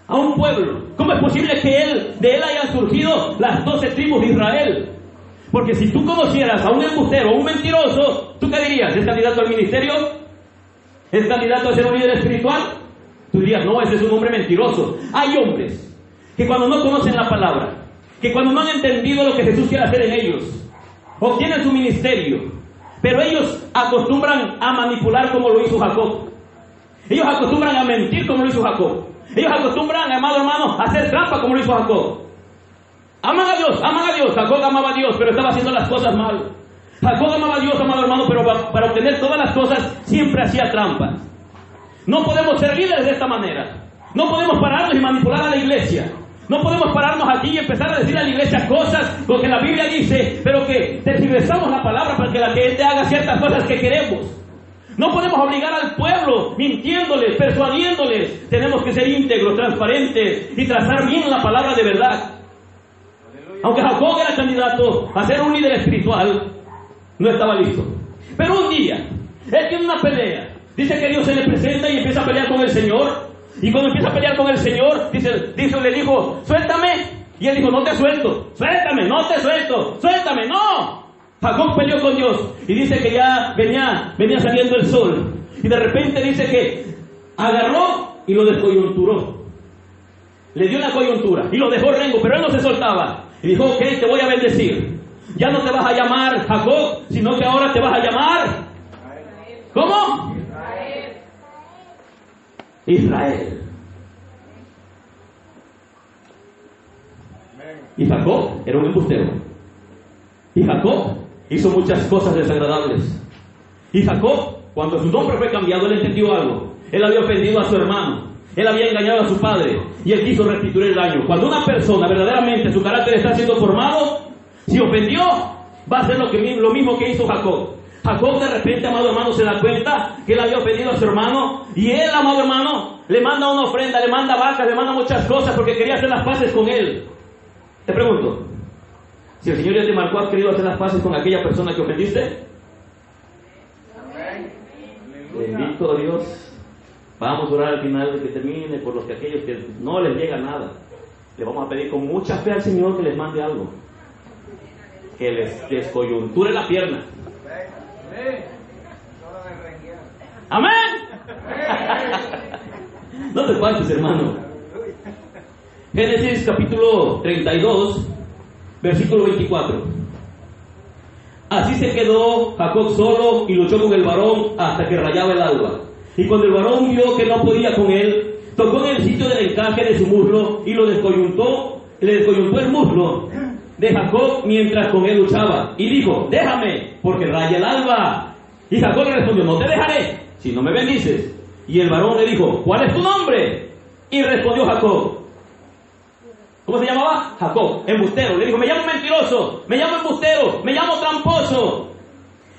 a un pueblo? ¿Cómo es posible que de él hayan surgido las 12 tribus de Israel? Porque si tú conocieras a un embustero o un mentiroso, ¿tú qué dirías? ¿Es candidato al ministerio? ¿Es candidato a ser un líder espiritual? Tú dirías: no, ese es un hombre mentiroso. Hay hombres que cuando no conocen la palabra, que cuando no han entendido lo que Jesús quiere hacer en ellos, obtienen su ministerio, pero ellos acostumbran a manipular como lo hizo Jacob. Ellos acostumbran a mentir como lo hizo Jacob. Ellos acostumbran, amado hermano, a hacer trampa como lo hizo Jacob. Aman a Dios, aman a Dios. Jacob amaba a Dios, pero estaba haciendo las cosas mal. Jacob amaba a Dios, amado hermano, pero para obtener todas las cosas siempre hacía trampas. No podemos ser líderes de esta manera. No podemos pararnos y manipular a la iglesia. No podemos pararnos aquí y empezar a decir a la iglesia cosas porque la Biblia dice, pero que tergiversamos la palabra para que la gente haga ciertas cosas que queremos. No podemos obligar al pueblo mintiéndoles, persuadiéndoles. Tenemos que ser íntegros, transparentes y trazar bien la palabra de verdad. Aunque Jacob era candidato a ser un líder espiritual, no estaba listo. Pero un día, él tiene una pelea. Dice que Dios se le presenta y empieza a pelear con el Señor. Y cuando empieza a pelear con el Señor, le dijo, suéltame. Y él dijo, no te suelto. Suéltame, no te suelto. Suéltame, no. Jacob peleó con Dios. Y dice que ya venía saliendo el sol. Y de repente dice que agarró y lo descoyunturó. Le dio una coyuntura y lo dejó rengo, pero él no se soltaba. Y dijo, ok, te voy a bendecir. Ya no te vas a llamar Jacob, sino que ahora te vas a llamar... ¿Cómo? Israel. Y Jacob era un embustero. Y Jacob hizo muchas cosas desagradables. Y Jacob, cuando su nombre fue cambiado, él entendió algo. Él había ofendido a su hermano. Él había engañado a su padre. Y él quiso restituir el daño. Cuando una persona verdaderamente su carácter está siendo formado, si ofendió, va a hacer lo mismo que hizo Jacob. Jacob de repente, amado hermano, se da cuenta que él había ofendido a su hermano. Y él, amado hermano, le manda una ofrenda, le manda vacas, le manda muchas cosas porque quería hacer las paces con él. Te pregunto, si el Señor ya te marcó, ¿has querido hacer las paces con aquella persona que ofendiste? Bendito Dios. Vamos a orar al final de que termine por los que aquellos que no les llega nada. Le vamos a pedir con mucha fe al Señor que les mande algo. Que les descoyunture la pierna. Amén. No te espantes, hermano. Génesis capítulo 32, versículo 24. Así se quedó Jacob solo y luchó con el varón hasta que rayaba el alba. Y cuando el varón vio que no podía con él, tocó en el sitio del encaje de su muslo y lo descoyuntó, le descoyuntó el muslo de Jacob mientras con él luchaba. Y dijo, déjame, porque raya el alba. Y Jacob le respondió, no te dejaré, si no me bendices. Y el varón le dijo, ¿cuál es tu nombre? Y respondió Jacob. ¿Cómo se llamaba? Jacob, embustero. Le dijo, me llamo mentiroso, me llamo embustero, me llamo tramposo.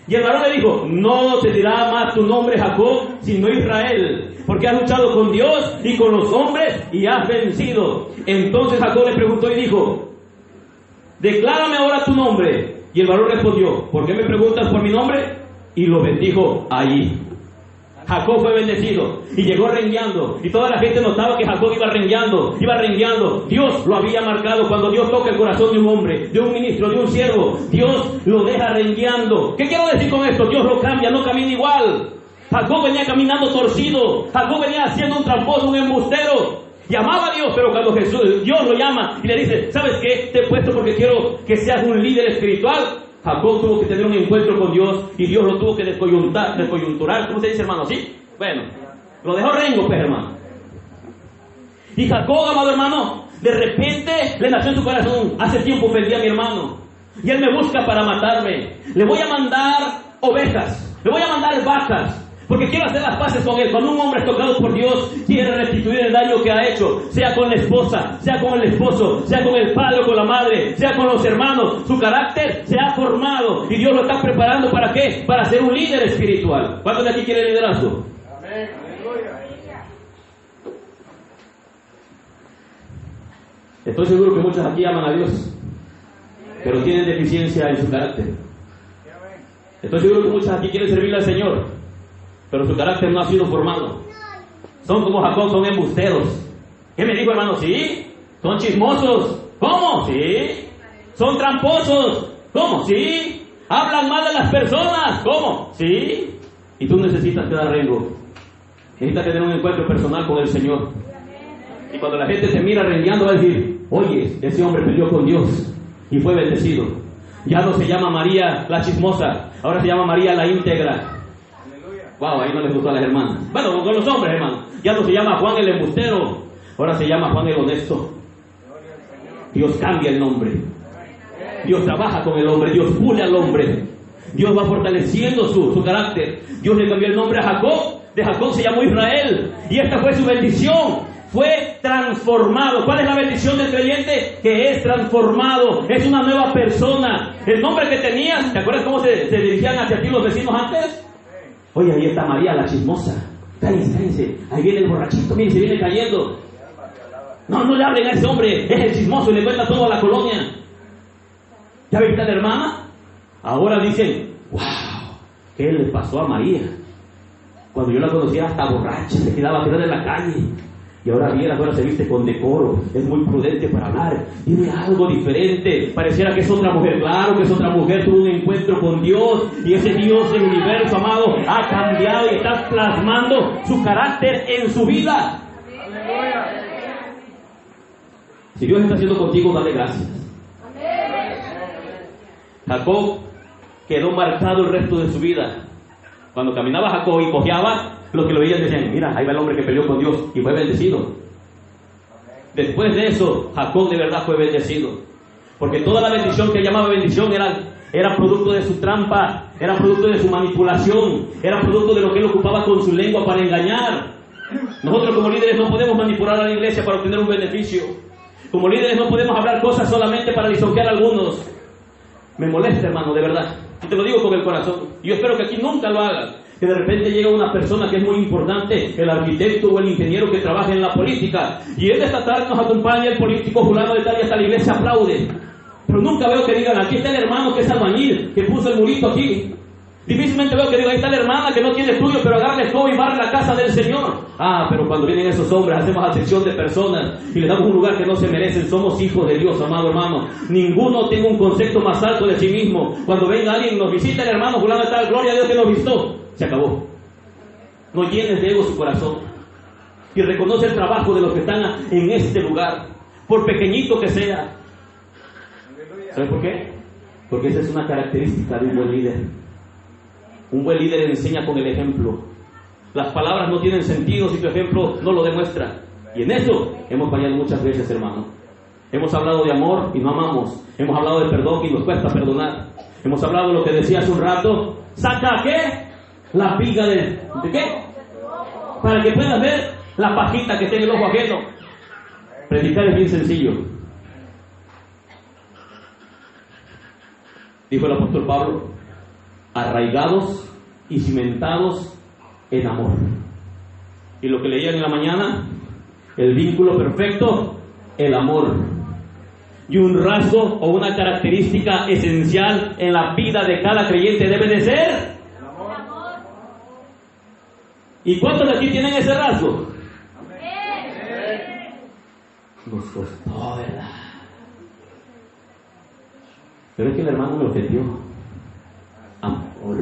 Y el varón le dijo, no se dirá más tu nombre Jacob, sino Israel, porque has luchado con Dios y con los hombres y has vencido. Entonces Jacob le preguntó y dijo, declárame ahora tu nombre. Y el varón respondió, ¿por qué me preguntas por mi nombre? Y lo bendijo allí. Jacob fue bendecido y llegó rengueando, y toda la gente notaba que Jacob iba rengueando. Dios lo había marcado. Cuando Dios toca el corazón de un hombre, de un ministro, de un siervo, Dios lo deja rengueando. ¿Qué quiero decir con esto? Dios lo cambia, no camina igual. Jacob venía caminando torcido, Jacob venía haciendo un tramposo, un embustero. Llamaba a Dios, pero cuando Dios lo llama y le dice, ¿sabes qué? Te he puesto porque quiero que seas un líder espiritual. Jacob tuvo que tener un encuentro con Dios y Dios lo tuvo que descoyunturar. ¿Cómo se dice, hermano? ¿Sí? Bueno, lo dejó rengo, pues, hermano. Y Jacob, amado hermano, de repente le nació en su corazón, hace tiempo ofendí a mi hermano y él me busca para matarme. Le voy a mandar ovejas, le voy a mandar vacas, porque quiero hacer las paces con él. Cuando un hombre es tocado por Dios, quiere restituir el daño que ha hecho, sea con la esposa, sea con el esposo, sea con el padre o con la madre, sea con los hermanos. Su carácter se ha formado y Dios lo está preparando ¿para qué? Para ser un líder espiritual. ¿Cuántos de aquí quieren liderazgo? Amén. Estoy seguro que muchos aquí aman a Dios, pero tienen deficiencia en su carácter. Estoy seguro que muchos aquí quieren servirle al Señor, pero su carácter no ha sido formado. Son como Jacob, son embusteros. ¿Qué me dijo, hermano? Sí. Son chismosos. ¿Cómo? Sí. Son tramposos. ¿Cómo? Sí. Hablan mal de las personas. ¿Cómo? Sí. Y tú necesitas quedar rengo. Necesitas tener un encuentro personal con el Señor. Y cuando la gente te mira rengueando, va a decir, oye, ese hombre peleó con Dios y fue bendecido. Ya no se llama María la chismosa, ahora se llama María la íntegra. Wow, ahí no les gustó a las hermanas. Bueno, con los hombres, hermano. Ya no se llama Juan el embustero, ahora se llama Juan el honesto. Dios cambia el nombre. Dios trabaja con el hombre, Dios pule al hombre. Dios va fortaleciendo su carácter. Dios le cambió el nombre a Jacob. De Jacob se llamó Israel. Y esta fue su bendición. Fue transformado. ¿Cuál es la bendición del creyente? Que es transformado. Es una nueva persona. El nombre que tenías, ¿te acuerdas cómo se dirigían hacia ti los vecinos antes? Oye, ahí está María la chismosa. Cállense. Ahí viene el borrachito, mire, se viene cayendo. No le hablen a ese hombre. Es el chismoso y le cuenta todo a la colonia. ¿Ya viste a la hermana? Ahora dicen, wow, ¿qué le pasó a María? Cuando yo la conocía hasta borracha, se quedaba tirada en la calle. Y ahora viene, ahora se viste con decoro, es muy prudente para hablar, tiene algo diferente, pareciera que es otra mujer. Claro que es otra mujer, tuvo un encuentro con Dios, y ese Dios del universo, amado, ha cambiado y está plasmando su carácter en su vida. Si Dios está haciendo contigo, dale gracias. Jacob quedó marcado el resto de su vida. Cuando caminaba Jacob y cojeaba, los que lo veían decían, mira, ahí va el hombre que peleó con Dios y fue bendecido. Después de eso, Jacob de verdad fue bendecido, porque toda la bendición que llamaba bendición era producto de su trampa, era producto de su manipulación, era producto de lo que él ocupaba con su lengua para engañar. Nosotros como líderes no podemos manipular a la iglesia para obtener un beneficio. Como líderes no podemos hablar cosas solamente para lisonjear a algunos. Me molesta, hermano, de verdad. Y te lo digo con el corazón. Y yo espero que aquí nunca lo hagas. Que de repente llega una persona que es muy importante, el arquitecto o el ingeniero que trabaja en la política. Y él esta tarde nos acompaña el político fulano de tal y hasta la iglesia aplaude. Pero nunca veo que digan, aquí está el hermano que es albañil, que puso el murito aquí. Difícilmente veo que digan, ahí está la hermana que no tiene estudio, pero agarra el escoba y barre la casa del Señor. Pero cuando vienen esos hombres, hacemos acepción de personas y les damos un lugar que no se merecen. Somos hijos de Dios, amado hermano. Ninguno tiene un concepto más alto de sí mismo. Cuando venga alguien y nos visita, el hermano fulano de tal, gloria a Dios que nos visitó. Se acabó. No llenes de ego su corazón. Y reconoce el trabajo de los que están en este lugar, por pequeñito que sea. ¿Sabes por qué? Porque esa es una característica de un buen líder. Un buen líder enseña con el ejemplo. Las palabras no tienen sentido si tu ejemplo no lo demuestra. Y en eso hemos fallado muchas veces, hermano. Hemos hablado de amor y no amamos. Hemos hablado de perdón y nos cuesta perdonar. Hemos hablado de lo que decía hace un rato. ¿Saca qué? La viga ¿de qué? Para que puedas ver la pajita que tiene el ojo ajeno. Predicar es bien sencillo. Dijo el apóstol Pablo, arraigados y cimentados en amor. Y lo que leían en la mañana, el vínculo perfecto, el amor. Y un rasgo o una característica esencial en la vida de cada creyente debe de ser el amor. ¿Y cuántos de aquí tienen ese rasgo? Nos costó, ¿verdad? Pero es que el hermano me ofendió. Amor.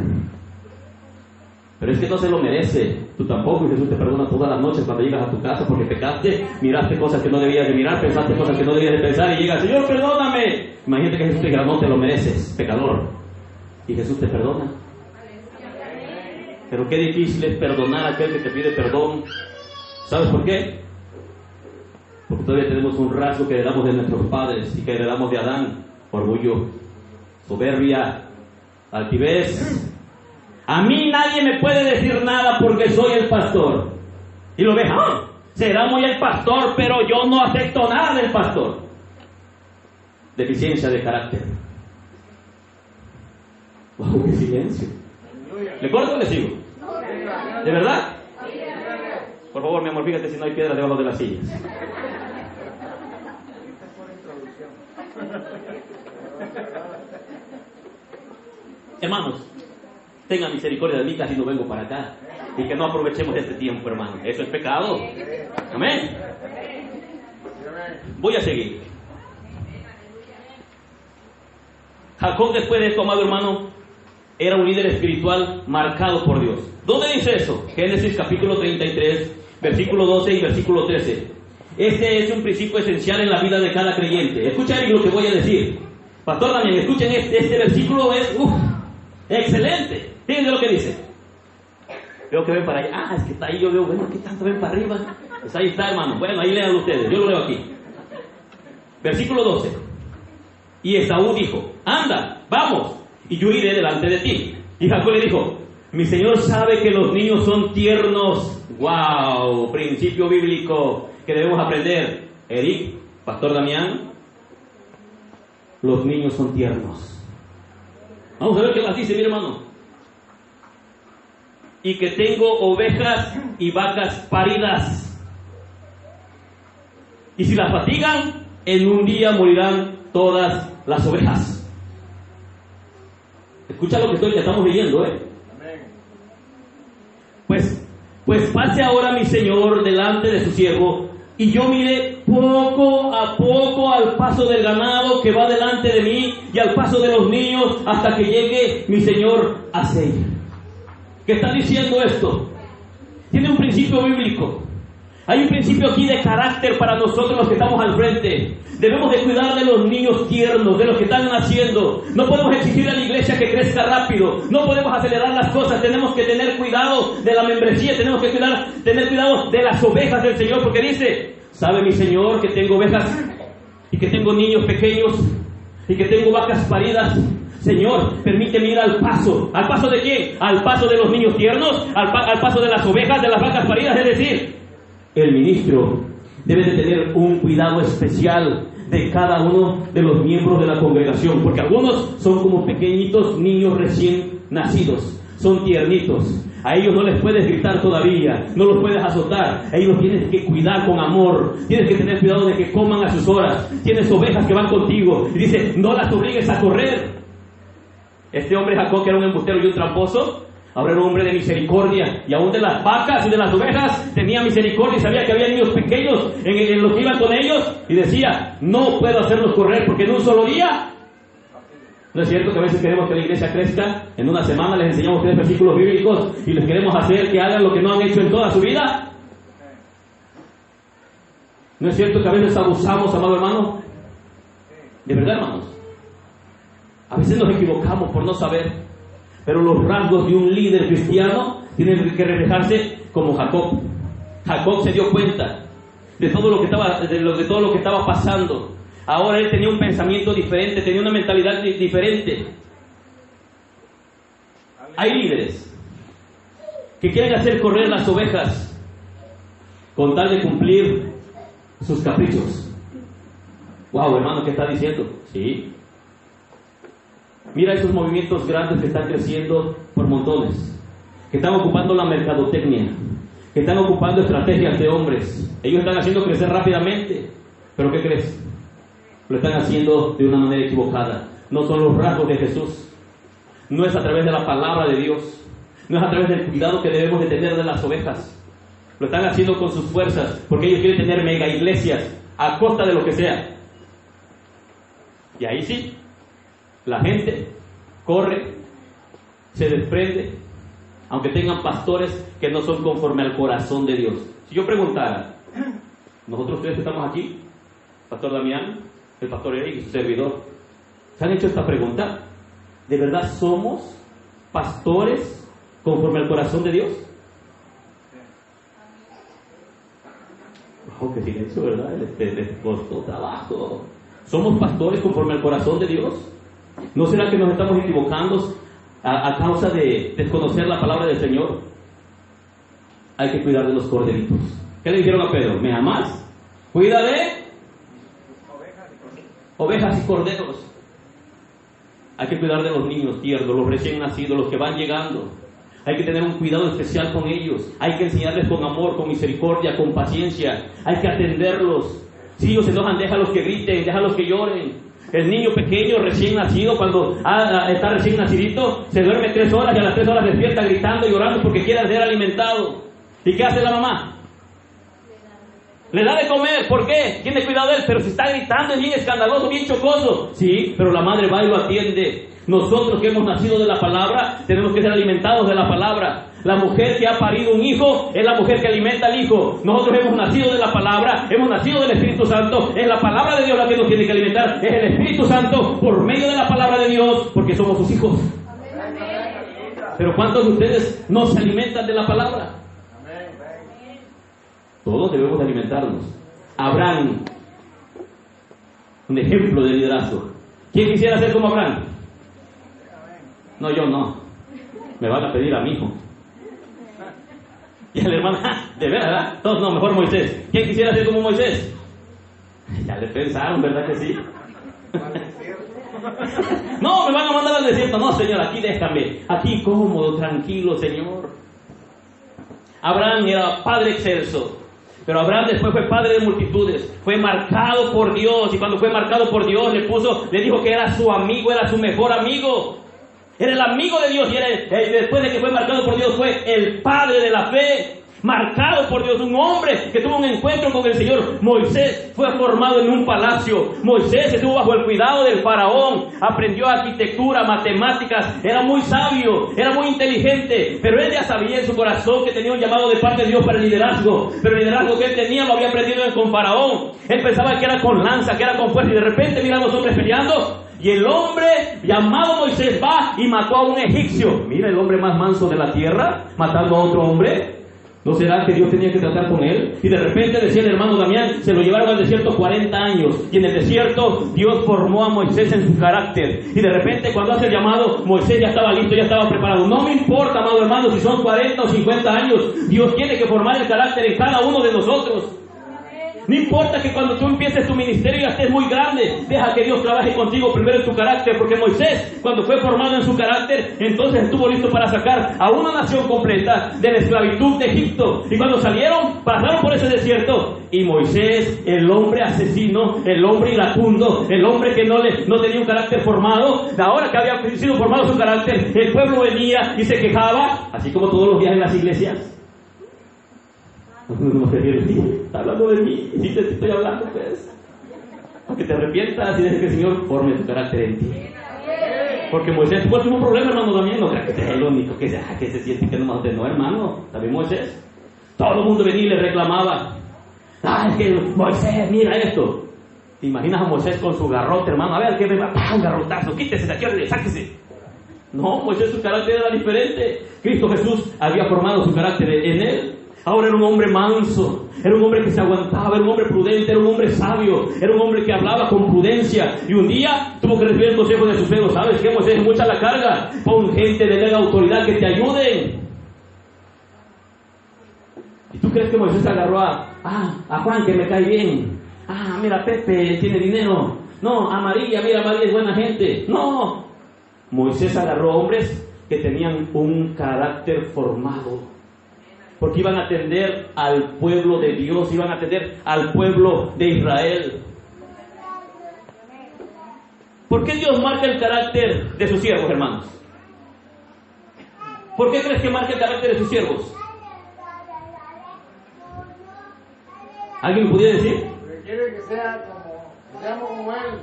Pero es que no se lo merece. Tú tampoco, y Jesús te perdona todas las noches cuando llegas a tu casa porque pecaste, miraste cosas que no debías de mirar, pensaste cosas que no debías de pensar y llegas, Señor, perdóname. Imagínate que Jesús te diga, no te lo mereces, pecador. Y Jesús te perdona. Pero qué difícil es perdonar a aquel que te pide perdón. ¿Sabes por qué? Porque todavía tenemos un rasgo que heredamos de nuestros padres y que heredamos de Adán: orgullo, soberbia, altivez. A mí nadie me puede decir nada porque soy el pastor. Y lo ves, será muy el pastor, pero yo no acepto nada del pastor. Deficiencia de carácter. ¡Wow, qué silencio! ¿Le corto o le sigo? ¿De verdad? Por favor, mi amor, fíjate si no hay piedras debajo de las sillas. Hermanos, tengan misericordia de mí, casi no vengo para acá. Y que no aprovechemos este tiempo, hermano. Eso es pecado. Amén. Voy a seguir. Jacob, después de esto, amado hermano, era un líder espiritual marcado por Dios. ¿Dónde dice eso? Génesis capítulo 33, versículo 12 y versículo 13. Este es un principio esencial en la vida de cada creyente. Escuchen lo que voy a decir. Pastor Damián, escuchen este versículo, es excelente. Fíjense lo que dice. Veo que ven para allá. Ah, es que está ahí. Yo veo, bueno, ¿qué tanto ven para arriba? Pues ahí está, hermano. Bueno, ahí lean ustedes. Yo lo leo aquí. Versículo 12. Y Esaú dijo, anda, vamos, y yo iré delante de ti. Y Jacob le dijo, mi señor sabe que los niños son tiernos. ¡Wow! Principio bíblico que debemos aprender. Eric, Pastor Damián, los niños son tiernos. Vamos a ver qué más dice, mi hermano. Y que tengo ovejas y vacas paridas. Y si las fatigan, en un día morirán todas las ovejas. Escucha lo que estamos leyendo, Pues pase ahora mi señor delante de su siervo, y yo mire poco a poco al paso del ganado que va delante de mí, y al paso de los niños, hasta que llegue mi señor a Seir. ¿Qué está diciendo esto? Tiene un principio bíblico. Hay un principio aquí de carácter para nosotros los que estamos al frente. Debemos de cuidar de los niños tiernos, de los que están naciendo. No podemos exigir a la iglesia que crezca rápido. No podemos acelerar las cosas. Tenemos que tener cuidado de la membresía. Tenemos que tener cuidado de las ovejas del Señor. Porque dice, ¿sabe mi Señor que tengo ovejas y que tengo niños pequeños y que tengo vacas paridas? Señor, permíteme ir al paso. ¿Al paso de quién? Al paso de los niños tiernos, al paso de las ovejas, de las vacas paridas. Es decir, el ministro debe de tener un cuidado especial de cada uno de los miembros de la congregación, porque algunos son como pequeñitos niños recién nacidos, son tiernitos. A ellos no les puedes gritar todavía, no los puedes azotar. A ellos tienes que cuidar con amor, tienes que tener cuidado de que coman a sus horas. Tienes ovejas que van contigo y dice, no las obligues a correr. Este hombre Jacob, que era un embustero y un tramposo, ahora era un hombre de misericordia, y aún de las vacas y de las ovejas tenía misericordia, y sabía que había niños pequeños en los que iban con ellos, y decía, no puedo hacerlos correr porque en un solo día. ¿No es cierto que a veces queremos que la iglesia crezca? En una semana les enseñamos 3 versículos bíblicos y les queremos hacer que hagan lo que no han hecho en toda su vida. ¿No es cierto que a veces abusamos, amado hermano? De verdad, hermanos. A veces nos equivocamos por no saber. Pero los rasgos de un líder cristiano tienen que reflejarse como Jacob. Jacob se dio cuenta de todo lo que estaba pasando. Ahora él tenía un pensamiento diferente, tenía una mentalidad diferente. Hay líderes que quieren hacer correr las ovejas con tal de cumplir sus caprichos. Wow, hermano, ¿qué está diciendo? Sí. Mira esos movimientos grandes que están creciendo por montones, que están ocupando la mercadotecnia, que están ocupando estrategias de hombres. Ellos están haciendo crecer rápidamente, pero ¿qué crees? Lo están haciendo de una manera equivocada. No son los rasgos de Jesús. No es a través de la palabra de Dios. No es a través del cuidado que debemos de tener de las ovejas. Lo están haciendo con sus fuerzas, porque ellos quieren tener mega iglesias a costa de lo que sea. Y ahí sí, la gente corre, se desprende, aunque tengan pastores que no son conforme al corazón de Dios. Si yo preguntara, nosotros 3 que estamos aquí, Pastor Damián, el Pastor Eric y su servidor, ¿se han hecho esta pregunta? ¿De verdad somos pastores conforme al corazón de Dios? Oh, qué silencio, ¿verdad? Les costó trabajo. ¿Somos pastores conforme al corazón de Dios? ¿No será que nos estamos equivocando a causa de desconocer la palabra del Señor? Hay que cuidar de los corderitos. ¿Qué le dijeron a Pedro? ¿Me amas? Cuida de ovejas y corderos. Hay que cuidar de los niños tiernos, los recién nacidos, los que van llegando. Hay que tener un cuidado especial con ellos. Hay que enseñarles con amor, con misericordia, con paciencia. Hay que atenderlos. Si ellos se enojan, déjalos que griten, déjalos que lloren. El niño pequeño recién nacido, cuando está recién nacidito, se duerme 3 horas y a las 3 horas despierta gritando y llorando porque quiere ser alimentado. ¿Y qué hace la mamá? Le da de comer. ¿Por qué? Tiene cuidado de él, pero si está gritando es bien escandaloso, bien chocoso. Sí, pero la madre va y lo atiende. Nosotros que hemos nacido de la palabra, tenemos que ser alimentados de la palabra. La mujer que ha parido un hijo es la mujer que alimenta al hijo. Nosotros hemos nacido de la palabra, hemos nacido del Espíritu Santo. Es la palabra de Dios la que nos tiene que alimentar. Es el Espíritu Santo por medio de la palabra de Dios, porque somos sus hijos. Pero ¿cuántos de ustedes no se alimentan de la palabra? Todos debemos alimentarnos. Abraham, un ejemplo de liderazgo. ¿Quién quisiera ser como Abraham? No, yo no. Me van a pedir a mi hijo. Y el hermano, de verdad, todos no, mejor Moisés. ¿Quién quisiera ser como Moisés? Ya le pensaron, ¿verdad que sí? No, me van a mandar al desierto. No, Señor, aquí déjame. Aquí cómodo, tranquilo, Señor. Abraham era padre excelso. Pero Abraham después fue padre de multitudes. Fue marcado por Dios. Y cuando fue marcado por Dios, le dijo que era su amigo, era su mejor amigo. Era el amigo de Dios. Y después de que fue marcado por Dios, fue el padre de la fe. Marcado por Dios, un hombre que tuvo un encuentro con el Señor. Moisés fue formado en un palacio. Moisés estuvo bajo el cuidado del faraón. Aprendió arquitectura, matemáticas. Era muy sabio, era muy inteligente. Pero él ya sabía en su corazón que tenía un llamado de parte de Dios para el liderazgo. Pero el liderazgo que él tenía lo había aprendido con faraón. Él pensaba que era con lanza, que era con fuerza. Y de repente mira a los hombres peleando. Y el hombre llamado Moisés va y mató a un egipcio. Mira el hombre más manso de la tierra matando a otro hombre. ¿No será que Dios tenía que tratar con él? Y de repente decía el hermano Damián, se lo llevaron al desierto 40 años. Y en el desierto Dios formó a Moisés en su carácter. Y de repente cuando hace el llamado, Moisés ya estaba listo, ya estaba preparado. No me importa, amado hermano, si son 40 o 50 años. Dios tiene que formar el carácter en cada uno de nosotros. No importa que cuando tú empieces tu ministerio ya estés muy grande, deja que Dios trabaje contigo primero en tu carácter, porque Moisés, cuando fue formado en su carácter, entonces estuvo listo para sacar a una nación completa de la esclavitud de Egipto. Y cuando salieron, pasaron por ese desierto, y Moisés, el hombre asesino, el hombre iracundo, el hombre que no tenía un carácter formado, ahora que había sido formado su carácter, el pueblo venía y se quejaba, así como todos los días en las iglesias. No se ríe, está hablando de mí, sí te estoy hablando, pues. Para que te arrepientas y dejes que el Señor forme tu carácter en ti. Porque Moisés tuvo un problema, hermano, también. No creas que es el único que se siente que no, hermano. También Moisés. Todo el mundo venía y le reclamaba. Es que Moisés, mira esto. ¿Te imaginas a Moisés con su garrote, hermano? A ver, que me va a un garrotazo, quítese de aquí, sáquese. No, Moisés, su carácter era diferente. Cristo Jesús había formado su carácter en él. Ahora era un hombre manso, era un hombre que se aguantaba, era un hombre prudente, era un hombre sabio, era un hombre que hablaba con prudencia. Y un día tuvo que recibir el consejo de sus suegros. ¿Sabes qué, Moisés? Es mucha la carga. Pon gente de la autoridad que te ayuden. ¿Y tú crees que Moisés agarró a Juan, que me cae bien? Mira, Pepe tiene dinero. No, a María, mira, María es buena gente. No. Moisés agarró hombres que tenían un carácter formado. Porque iban a atender al pueblo de Dios, iban a atender al pueblo de Israel. ¿Por qué Dios marca el carácter de sus siervos, hermanos? ¿Por qué crees que marca el carácter de sus siervos? ¿Alguien me pudiera decir? Porque quiere que seamos como Él.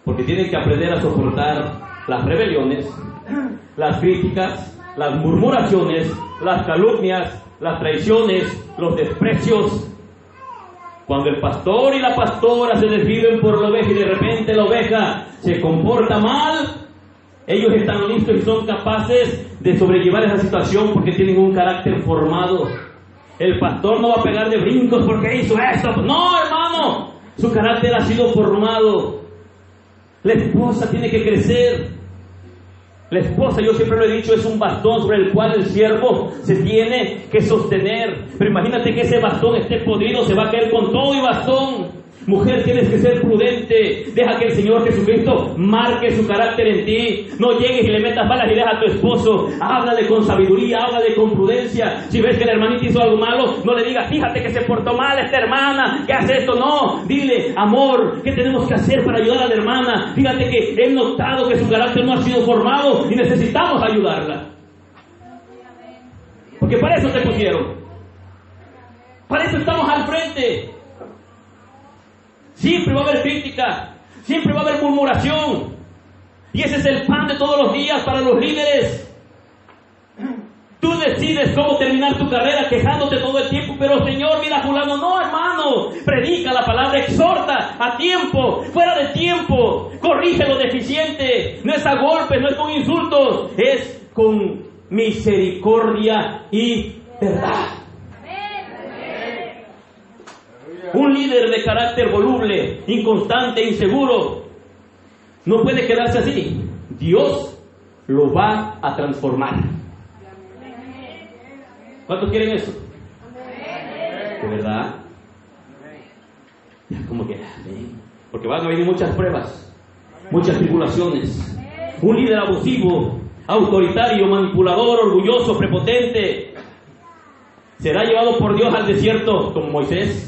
Porque tienen que aprender a soportar las rebeliones, las críticas, las murmuraciones, las calumnias, las traiciones, los desprecios. Cuando el pastor y la pastora se desviven por la oveja y de repente la oveja se comporta mal, ellos están listos y son capaces de sobrellevar esa situación porque tienen un carácter formado. El pastor no va a pegar de brincos porque hizo esto. No, hermano, su carácter ha sido formado. La esposa tiene que crecer. La esposa, yo siempre lo he dicho, es un bastón sobre el cual el siervo se tiene que sostener. Pero imagínate que ese bastón esté podrido, se va a caer con todo y bastón. Mujer, tienes que ser prudente. Deja que el Señor Jesucristo marque su carácter en ti. No llegues y le metas balas y deja a tu esposo. Háblale con sabiduría, háblale con prudencia. Si ves que la hermanita hizo algo malo, no le digas, fíjate que se portó mal esta hermana, que hace esto. No, dile, amor, ¿qué tenemos que hacer para ayudar a la hermana? Fíjate que he notado que su carácter no ha sido formado y necesitamos ayudarla. Porque para eso te pusieron. Para eso estamos al frente. Siempre va a haber crítica, siempre va a haber murmuración. Y ese es el pan de todos los días para los líderes. Tú decides cómo terminar tu carrera quejándote todo el tiempo, pero Señor, mira fulano, no, hermano, predica la palabra, exhorta a tiempo, fuera de tiempo, corrige lo deficiente, no es a golpes, no es con insultos, es con misericordia y verdad. Un líder de carácter voluble, inconstante, inseguro, no puede quedarse así. Dios lo va a transformar. ¿Cuántos quieren eso? ¿De verdad? Como que, porque van a venir muchas pruebas, muchas tribulaciones. Un líder abusivo, autoritario, manipulador, orgulloso, prepotente, será llevado por Dios al desierto como Moisés.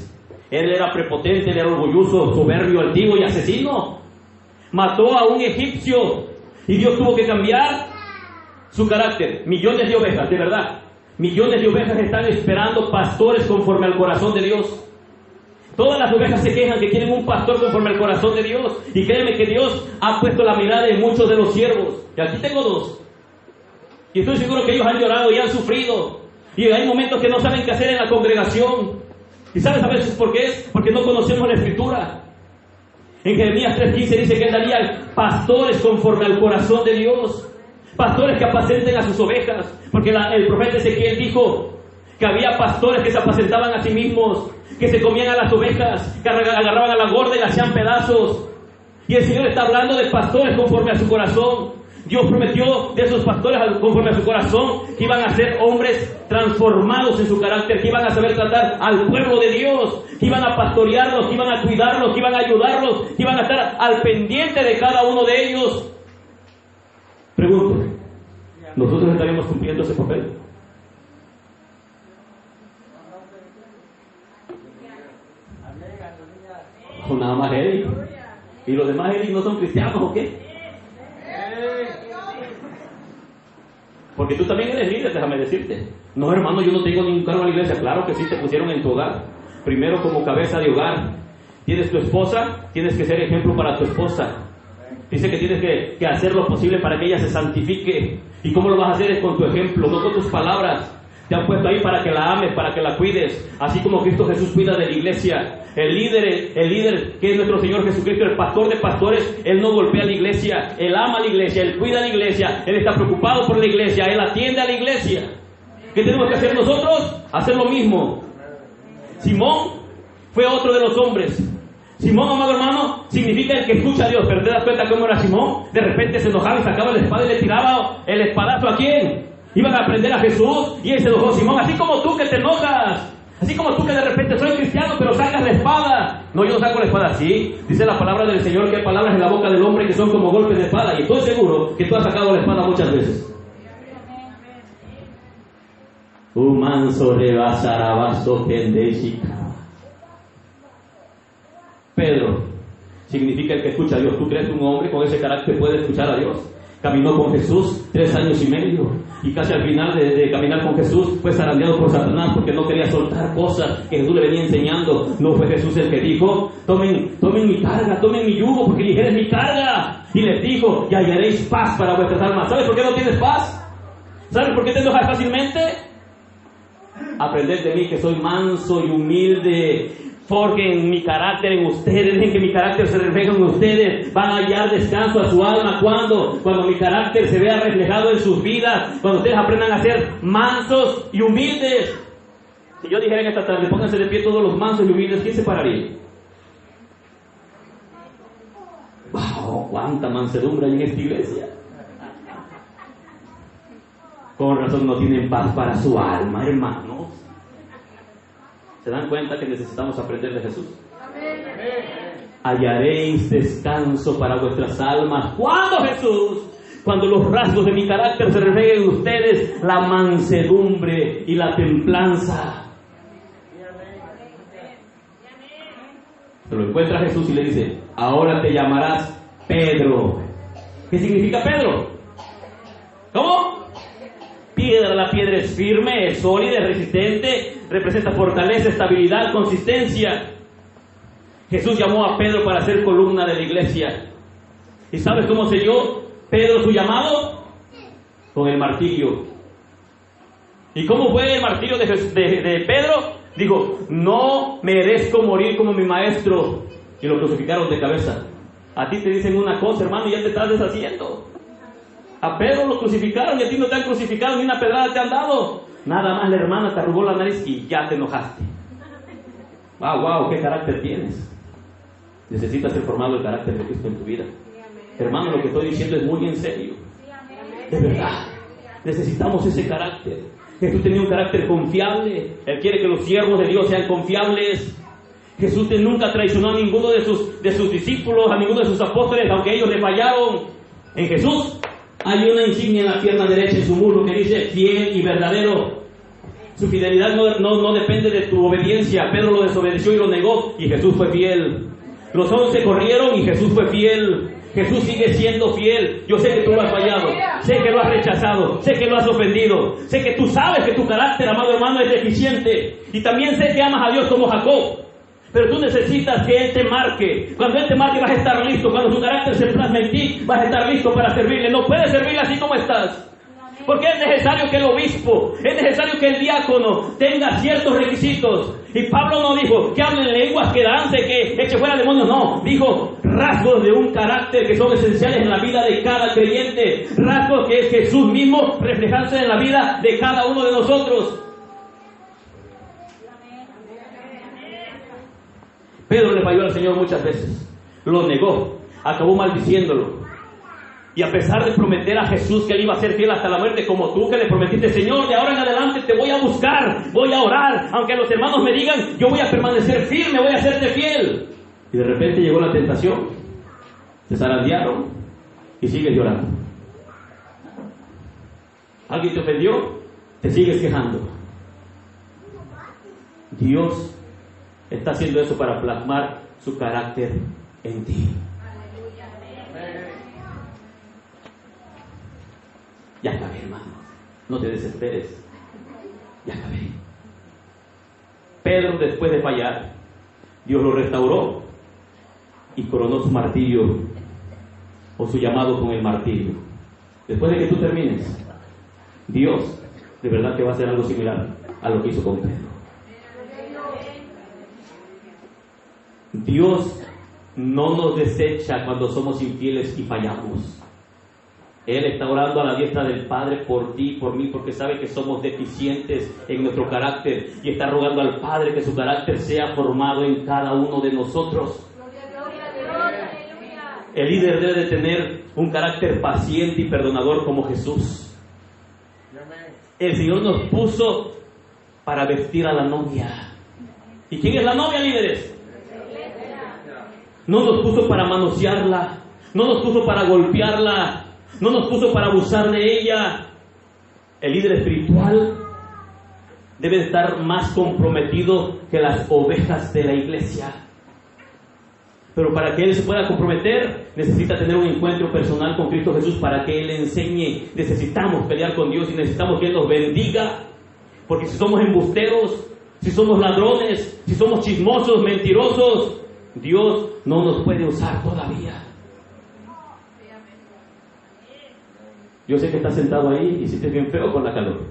Él era prepotente, él era orgulloso, soberbio, altivo y asesino. Mató a un egipcio y Dios tuvo que cambiar su carácter. Millones de ovejas, de verdad. Millones de ovejas están esperando pastores conforme al corazón de Dios. Todas las ovejas se quejan que quieren un pastor conforme al corazón de Dios. Y créeme que Dios ha puesto la mirada en muchos de los siervos. Y aquí tengo dos. Y estoy seguro que ellos han llorado y han sufrido. Y hay momentos que no saben qué hacer en la congregación. ¿Y sabes a veces por qué es? Porque no conocemos la Escritura. En Jeremías 3:15 dice que él daría pastores conforme al corazón de Dios. Pastores que apacenten a sus ovejas. Porque el profeta Ezequiel dijo que había pastores que se apacentaban a sí mismos, que se comían a las ovejas, que agarraban a la gorda y la hacían pedazos. Y el Señor está hablando de pastores conforme a su corazón. Dios prometió de esos pastores conforme a su corazón que iban a ser hombres transformados en su carácter, que iban a saber tratar al pueblo de Dios, que iban a pastorearlos, que iban a cuidarlos, que iban a ayudarlos, que iban a estar al pendiente de cada uno de ellos. Pregunto, ¿nosotros estaríamos cumpliendo ese papel? O nada más Eric. ¿Y los demás Eric no son cristianos o qué? Porque tú también eres líder, déjame decirte. No, hermano, yo no tengo ningún cargo en la iglesia. Claro que sí, te pusieron en tu hogar. Primero como cabeza de hogar. Tienes tu esposa, tienes que ser ejemplo para tu esposa. Dice que tienes que hacer lo posible para que ella se santifique. ¿Y cómo lo vas a hacer? Es con tu ejemplo, no con tus palabras. Te han puesto ahí para que la ames, para que la cuides. Así como Cristo Jesús cuida de la iglesia. El líder que es nuestro Señor Jesucristo, el pastor de pastores, Él no golpea a la iglesia, Él ama a la iglesia, Él cuida a la iglesia, Él está preocupado por la iglesia, Él atiende a la iglesia. ¿Qué tenemos que hacer nosotros? Hacer lo mismo. Simón fue otro de los hombres. Simón, amado hermano, significa el que escucha a Dios. Pero ¿te das cuenta cómo era Simón? De repente se enojaba y sacaba la espada y le tiraba el espadazo ¿a quién? Iban a aprender a Jesús y él se enojó. Simón, así como tú que te enojas, así como tú que de repente soy cristiano pero sacas la espada. No, yo no saco la espada. Sí, dice la palabra del Señor que hay palabras en la boca del hombre que son como golpes de espada. Y estoy seguro que tú has sacado la espada muchas veces. Manso rebasarabaso pendesica. Pedro significa el que escucha a Dios. ¿Tú crees que un hombre con ese carácter puede escuchar a Dios? Caminó con Jesús 3 años y medio y casi al final de caminar con Jesús fue zarandeado por Satanás porque no quería soltar cosas que Jesús le venía enseñando. No fue Jesús el que dijo, tomen mi carga, tomen mi yugo porque ligera es mi carga. Y les dijo, y hallaréis paz para vuestras almas. ¿Sabes por qué no tienes paz? ¿Sabes por qué te enojas fácilmente? Aprended de mí que soy manso y humilde. Forjen mi carácter en ustedes, dejen que mi carácter se refleje en ustedes. Van a hallar descanso a su alma. ¿Cuándo? Cuando mi carácter se vea reflejado en sus vidas. Cuando ustedes aprendan a ser mansos y humildes. Si yo dijera en esta tarde, pónganse de pie todos los mansos y humildes, ¿quién se pararía? ¡Wow! ¡Cuánta mansedumbre hay en esta iglesia! Con razón no tienen paz para su alma, hermanos. ¿Se dan cuenta que necesitamos aprender de Jesús? Hallaréis descanso para vuestras almas. ¿Cuándo, Jesús? Cuando los rasgos de mi carácter se reflejen en ustedes, la mansedumbre y la templanza. Se lo encuentra Jesús y le dice, ahora te llamarás Pedro. ¿Qué significa Pedro? ¿Cómo? Piedra, la piedra es firme, es sólida, es resistente, representa fortaleza, estabilidad, consistencia. Jesús llamó a Pedro para ser columna de la iglesia. ¿Y sabes cómo selló Pedro su llamado? Con el martirio. ¿Y cómo fue el martirio de Pedro? Dijo, no merezco morir como mi maestro. Y lo crucificaron de cabeza. A ti te dicen una cosa, hermano, y ya te estás deshaciendo. A Pedro lo crucificaron y a ti no te han crucificado, ni una pedrada te han dado. Nada más la hermana te arrugó la nariz y ya te enojaste. Wow, qué carácter tienes. Necesitas ser formado el carácter de Cristo en tu vida. Hermano, lo que estoy diciendo es muy en serio. De verdad, necesitamos ese carácter. Jesús tenía un carácter confiable. Él quiere que los siervos de Dios sean confiables. Jesús nunca traicionó a ninguno de sus discípulos, a ninguno de sus apóstoles, aunque ellos le fallaron. En Jesús hay una insignia en la pierna derecha en su muslo que dice fiel y verdadero. Su fidelidad no depende de tu obediencia. Pedro lo desobedeció y lo negó, y Jesús fue fiel. Los 11 corrieron y Jesús fue fiel. Jesús sigue siendo fiel. Yo sé que tú lo has fallado, sé que lo has rechazado, sé que lo has ofendido, sé que tú sabes que tu carácter, amado hermano, es deficiente, y también sé que amas a Dios como Jacob. Pero tú necesitas que Él te marque. Cuando Él te marque vas a estar listo. Cuando su carácter se plasme en ti, vas a estar listo para servirle. No puedes servirle así como estás, porque es necesario que el obispo, es necesario que el diácono tenga ciertos requisitos. Y Pablo no dijo que hablen lenguas, que dance, que eche fuera demonios. No, dijo rasgos de un carácter que son esenciales en la vida de cada creyente. Rasgos que es Jesús mismo reflejándose en la vida de cada uno de nosotros. Pedro le falló al Señor muchas veces, lo negó, acabó maldiciéndolo. Y a pesar de prometer a Jesús que Él iba a ser fiel hasta la muerte, como tú que le prometiste, Señor, de ahora en adelante te voy a buscar, voy a orar, aunque los hermanos me digan, yo voy a permanecer firme, voy a serte fiel. Y de repente llegó la tentación, te zarandearon y sigues llorando. ¿Alguien te ofendió? Te sigues quejando. Dios está haciendo eso para plasmar su carácter en ti. Ya acabé, hermano. No te desesperes. Ya acabé. Pedro, después de fallar, Dios lo restauró y coronó su martirio, o su llamado con el martirio. Después de que tú termines, Dios de verdad que va a hacer algo similar a lo que hizo con Pedro. Dios no nos desecha cuando somos infieles y fallamos. Él está orando a la diestra del Padre por ti y por mí, porque sabe que somos deficientes en nuestro carácter, y está rogando al Padre que su carácter sea formado en cada uno de nosotros. El líder debe de tener un carácter paciente y perdonador como Jesús. El Señor nos puso para vestir a la novia. ¿Y quién es la novia, líderes? No nos puso para manosearla, no nos puso para golpearla, no nos puso para abusar de ella. El líder espiritual debe de estar más comprometido que las ovejas de la iglesia. Pero para que él se pueda comprometer, necesita tener un encuentro personal con Cristo Jesús para que Él le enseñe. Necesitamos pelear con Dios y necesitamos que Él nos bendiga. Porque si somos embusteros, si somos ladrones, si somos chismosos, mentirosos, Dios no nos puede usar todavía. Yo sé que estás sentado ahí y sientes bien feo con la calor.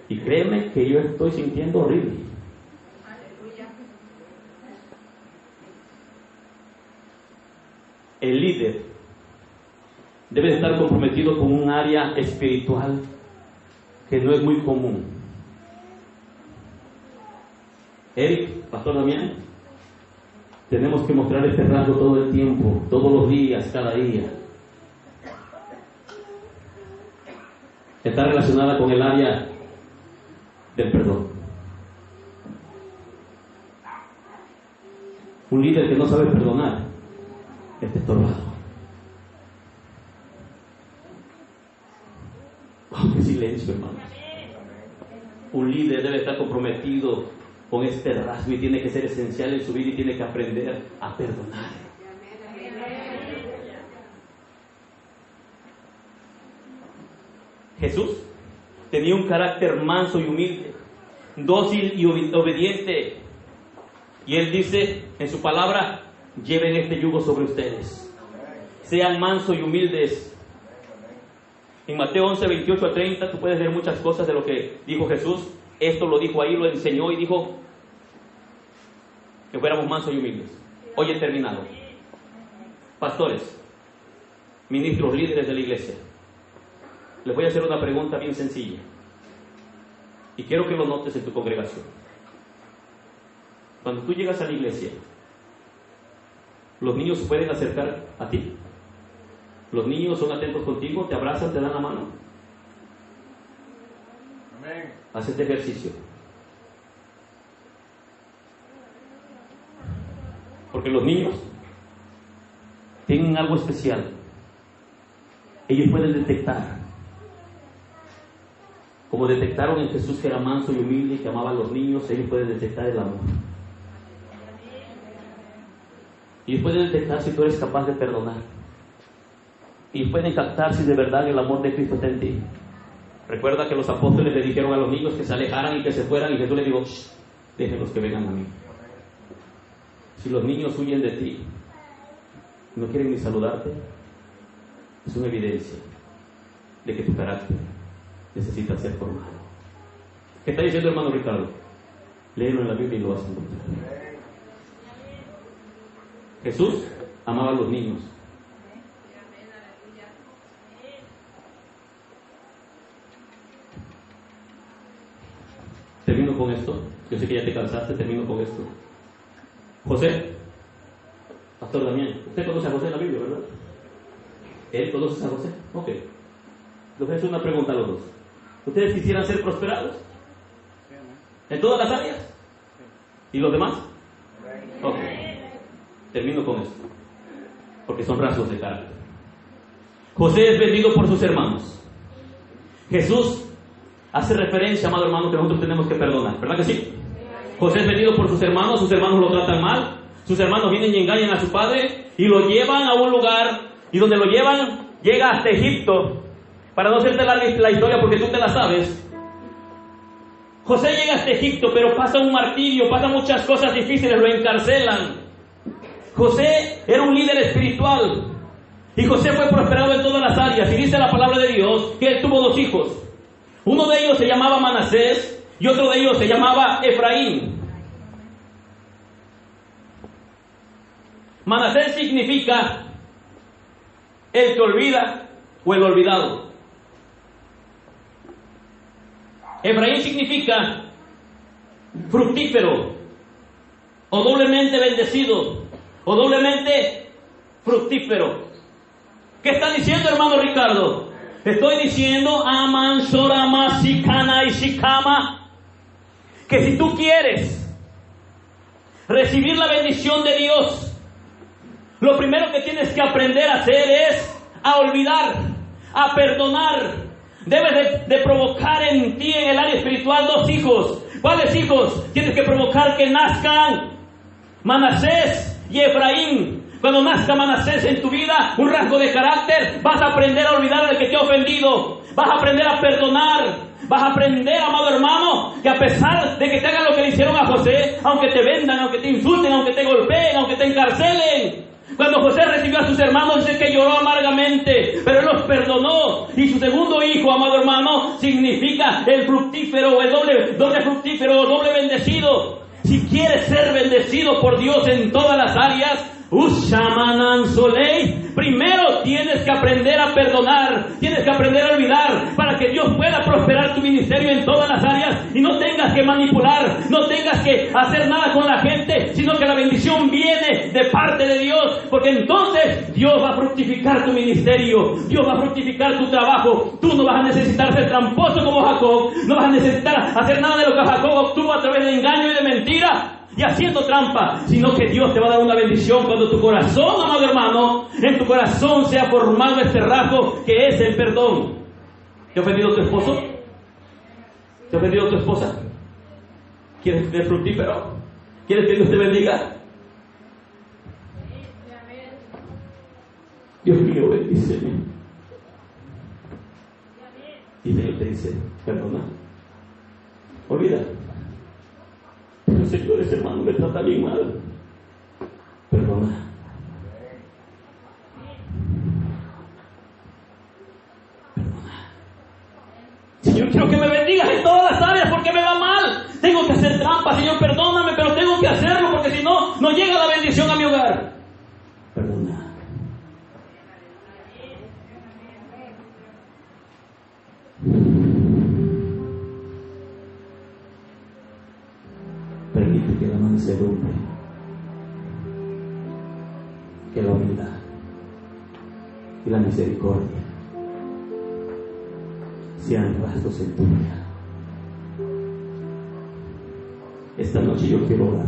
Y créeme que yo estoy sintiendo horrible. El líder debe de estar comprometido con un área espiritual que no es muy común. Eric, Pastor Damián, tenemos que mostrar este rasgo todo el tiempo, todos los días, cada día. Está relacionada con el área del perdón. Un líder que no sabe perdonar está estorbado. Oh, qué silencio, hermanos. Un líder debe estar comprometido con este rasgo y tiene que ser esencial en su vida y tiene que aprender a perdonar. Jesús tenía un carácter manso y humilde, dócil y obediente. Y Él dice en su palabra: lleven este yugo sobre ustedes, sean mansos y humildes. En Mateo 11, 28 a 30, tú puedes leer muchas cosas de lo que dijo Jesús. Esto lo dijo ahí, lo enseñó y dijo que fuéramos mansos y humildes. Hoy he terminado. Pastores, ministros, líderes de la iglesia, les voy a hacer una pregunta bien sencilla. Y quiero que lo notes en tu congregación. Cuando tú llegas a la iglesia, ¿los niños se pueden acercar a ti? ¿Los niños son atentos contigo? ¿Te abrazan? ¿Te dan la mano? Amén. Haz este ejercicio. Porque los niños tienen algo especial. Ellos pueden detectar, como detectaron en Jesús que era manso y humilde y que amaba a los niños, ellos pueden detectar el amor. Ellos pueden detectar si tú eres capaz de perdonar. Y pueden captar si de verdad el amor de Cristo está en ti. Recuerda que los apóstoles le dijeron a los niños que se alejaran y que se fueran, y Jesús les dijo: déjenlos que vengan a mí. Si los niños huyen de ti, no quieren ni saludarte, es una evidencia de que tu carácter necesita ser formado. ¿Qué está diciendo hermano Ricardo? Léelo en la Biblia y lo vas a encontrar. Jesús amaba a los niños. Termino con esto. Yo sé que ya te cansaste, termino con esto. José, Pastor Damián, usted conoce a José en la Biblia, ¿verdad? ¿Él conoce a José? Ok. Les voy a hacer una pregunta a los dos. ¿Ustedes quisieran ser prosperados? ¿En todas las áreas? ¿Y los demás? Ok. Termino con esto, porque son rasgos de carácter. José es vendido por sus hermanos. Jesús hace referencia, amado hermano, que nosotros tenemos que perdonar, ¿verdad que sí? José es vendido por sus hermanos lo tratan mal, sus hermanos vienen y engañan a su padre y lo llevan a un lugar, y donde lo llevan, llega hasta Egipto. Para no hacerte larga la historia porque tú te la sabes, José llega hasta Egipto, pero pasa un martirio, pasa muchas cosas difíciles, lo encarcelan. José era un líder espiritual y José fue prosperado en todas las áreas, y dice la palabra de Dios que él tuvo 2 hijos. Uno de ellos se llamaba Manasés y otro de ellos se llamaba Efraín. Manasés significa el que olvida o el olvidado. Efraín significa fructífero o doblemente bendecido o doblemente fructífero. ¿Qué está diciendo, hermano Ricardo? Estoy diciendo Aman, Sorama, Sikana y Shikama, que si tú quieres recibir la bendición de Dios, lo primero que tienes que aprender a hacer es a olvidar, a perdonar. Debes de provocar en ti, en el área espiritual, 2 hijos. ¿Cuáles hijos? Tienes que provocar que nazcan Manasés y Efraín. Cuando nazca Manasés en tu vida, un rasgo de carácter, vas a aprender a olvidar al que te ha ofendido. Vas a aprender a perdonar. Vas a aprender, amado hermano, que a pesar de que te hagan lo que le hicieron a José, aunque te vendan, aunque te insulten, aunque te golpeen, aunque te encarcelen. Cuando José recibió a sus hermanos, dice que lloró amargamente, pero él los perdonó. Y su segundo hijo, amado hermano, significa el fructífero, el doble fructífero, doble bendecido. Si quieres ser bendecido por Dios en todas las áreas, Ushamanan Solei, primero tienes que aprender a perdonar, tienes que aprender a olvidar, para que Dios pueda prosperar tu ministerio en todas las áreas y no tengas que manipular, no tengas que hacer nada con la gente, sino que la bendición viene de parte de Dios, porque entonces Dios va a fructificar tu ministerio, Dios va a fructificar tu trabajo. Tú no vas a necesitar ser tramposo como Jacob, no vas a necesitar hacer nada de lo que Jacob obtuvo a través de engaño y de mentira y haciendo trampa, sino que Dios te va a dar una bendición cuando tu corazón, amado hermano, en tu corazón sea formado este rasgo que es el perdón. ¿Te ha ofendido tu esposo? ¿Te ha ofendido tu esposa? ¿Quieres ser fructífero? ¿Quieres que Dios te bendiga? Dios mío, bendíceme. Y Dios te dice, perdona, olvida. Pero señores, hermano, me trata bien mal. Perdona. Perdona. Señor, quiero que me bendigas en todas las áreas porque me va mal. Tengo que hacer trampa, Señor, perdóname, pero tengo que hacerlo porque si no, no llega la bendición a mi hogar. Perdona. permite que la mansedumbre, que la humildad y la misericordia sean rasgos en tu vida. Esta noche yo quiero orar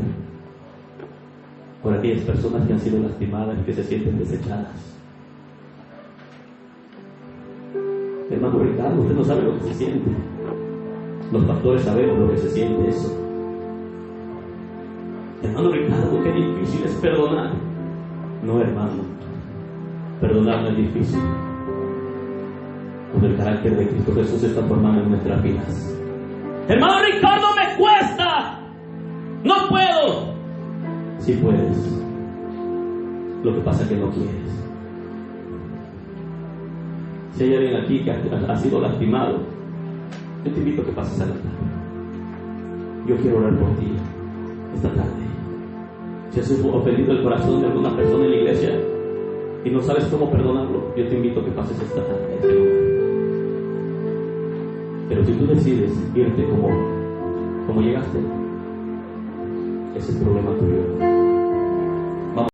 por aquellas personas que han sido lastimadas y que se sienten desechadas. Hermano Ricardo, usted no sabe lo que se siente. Los pastores sabemos lo que se siente eso. Hermano Ricardo, qué difícil es perdonar. No, hermano, perdonar no es difícil. Cuando el carácter de Cristo Jesús se está formando en nuestras vidas. Hermano Ricardo, me cuesta. No puedo. Sí puedes. Lo que pasa es que no quieres. Si hay alguien aquí que ha sido lastimado, yo te invito a que pases al altar. Yo quiero orar por ti esta tarde. Si has ofendido el corazón de alguna persona en la iglesia y no sabes cómo perdonarlo, yo te invito a que pases esta tarde a este lugar. Pero si tú decides irte como llegaste, ese es el problema tuyo.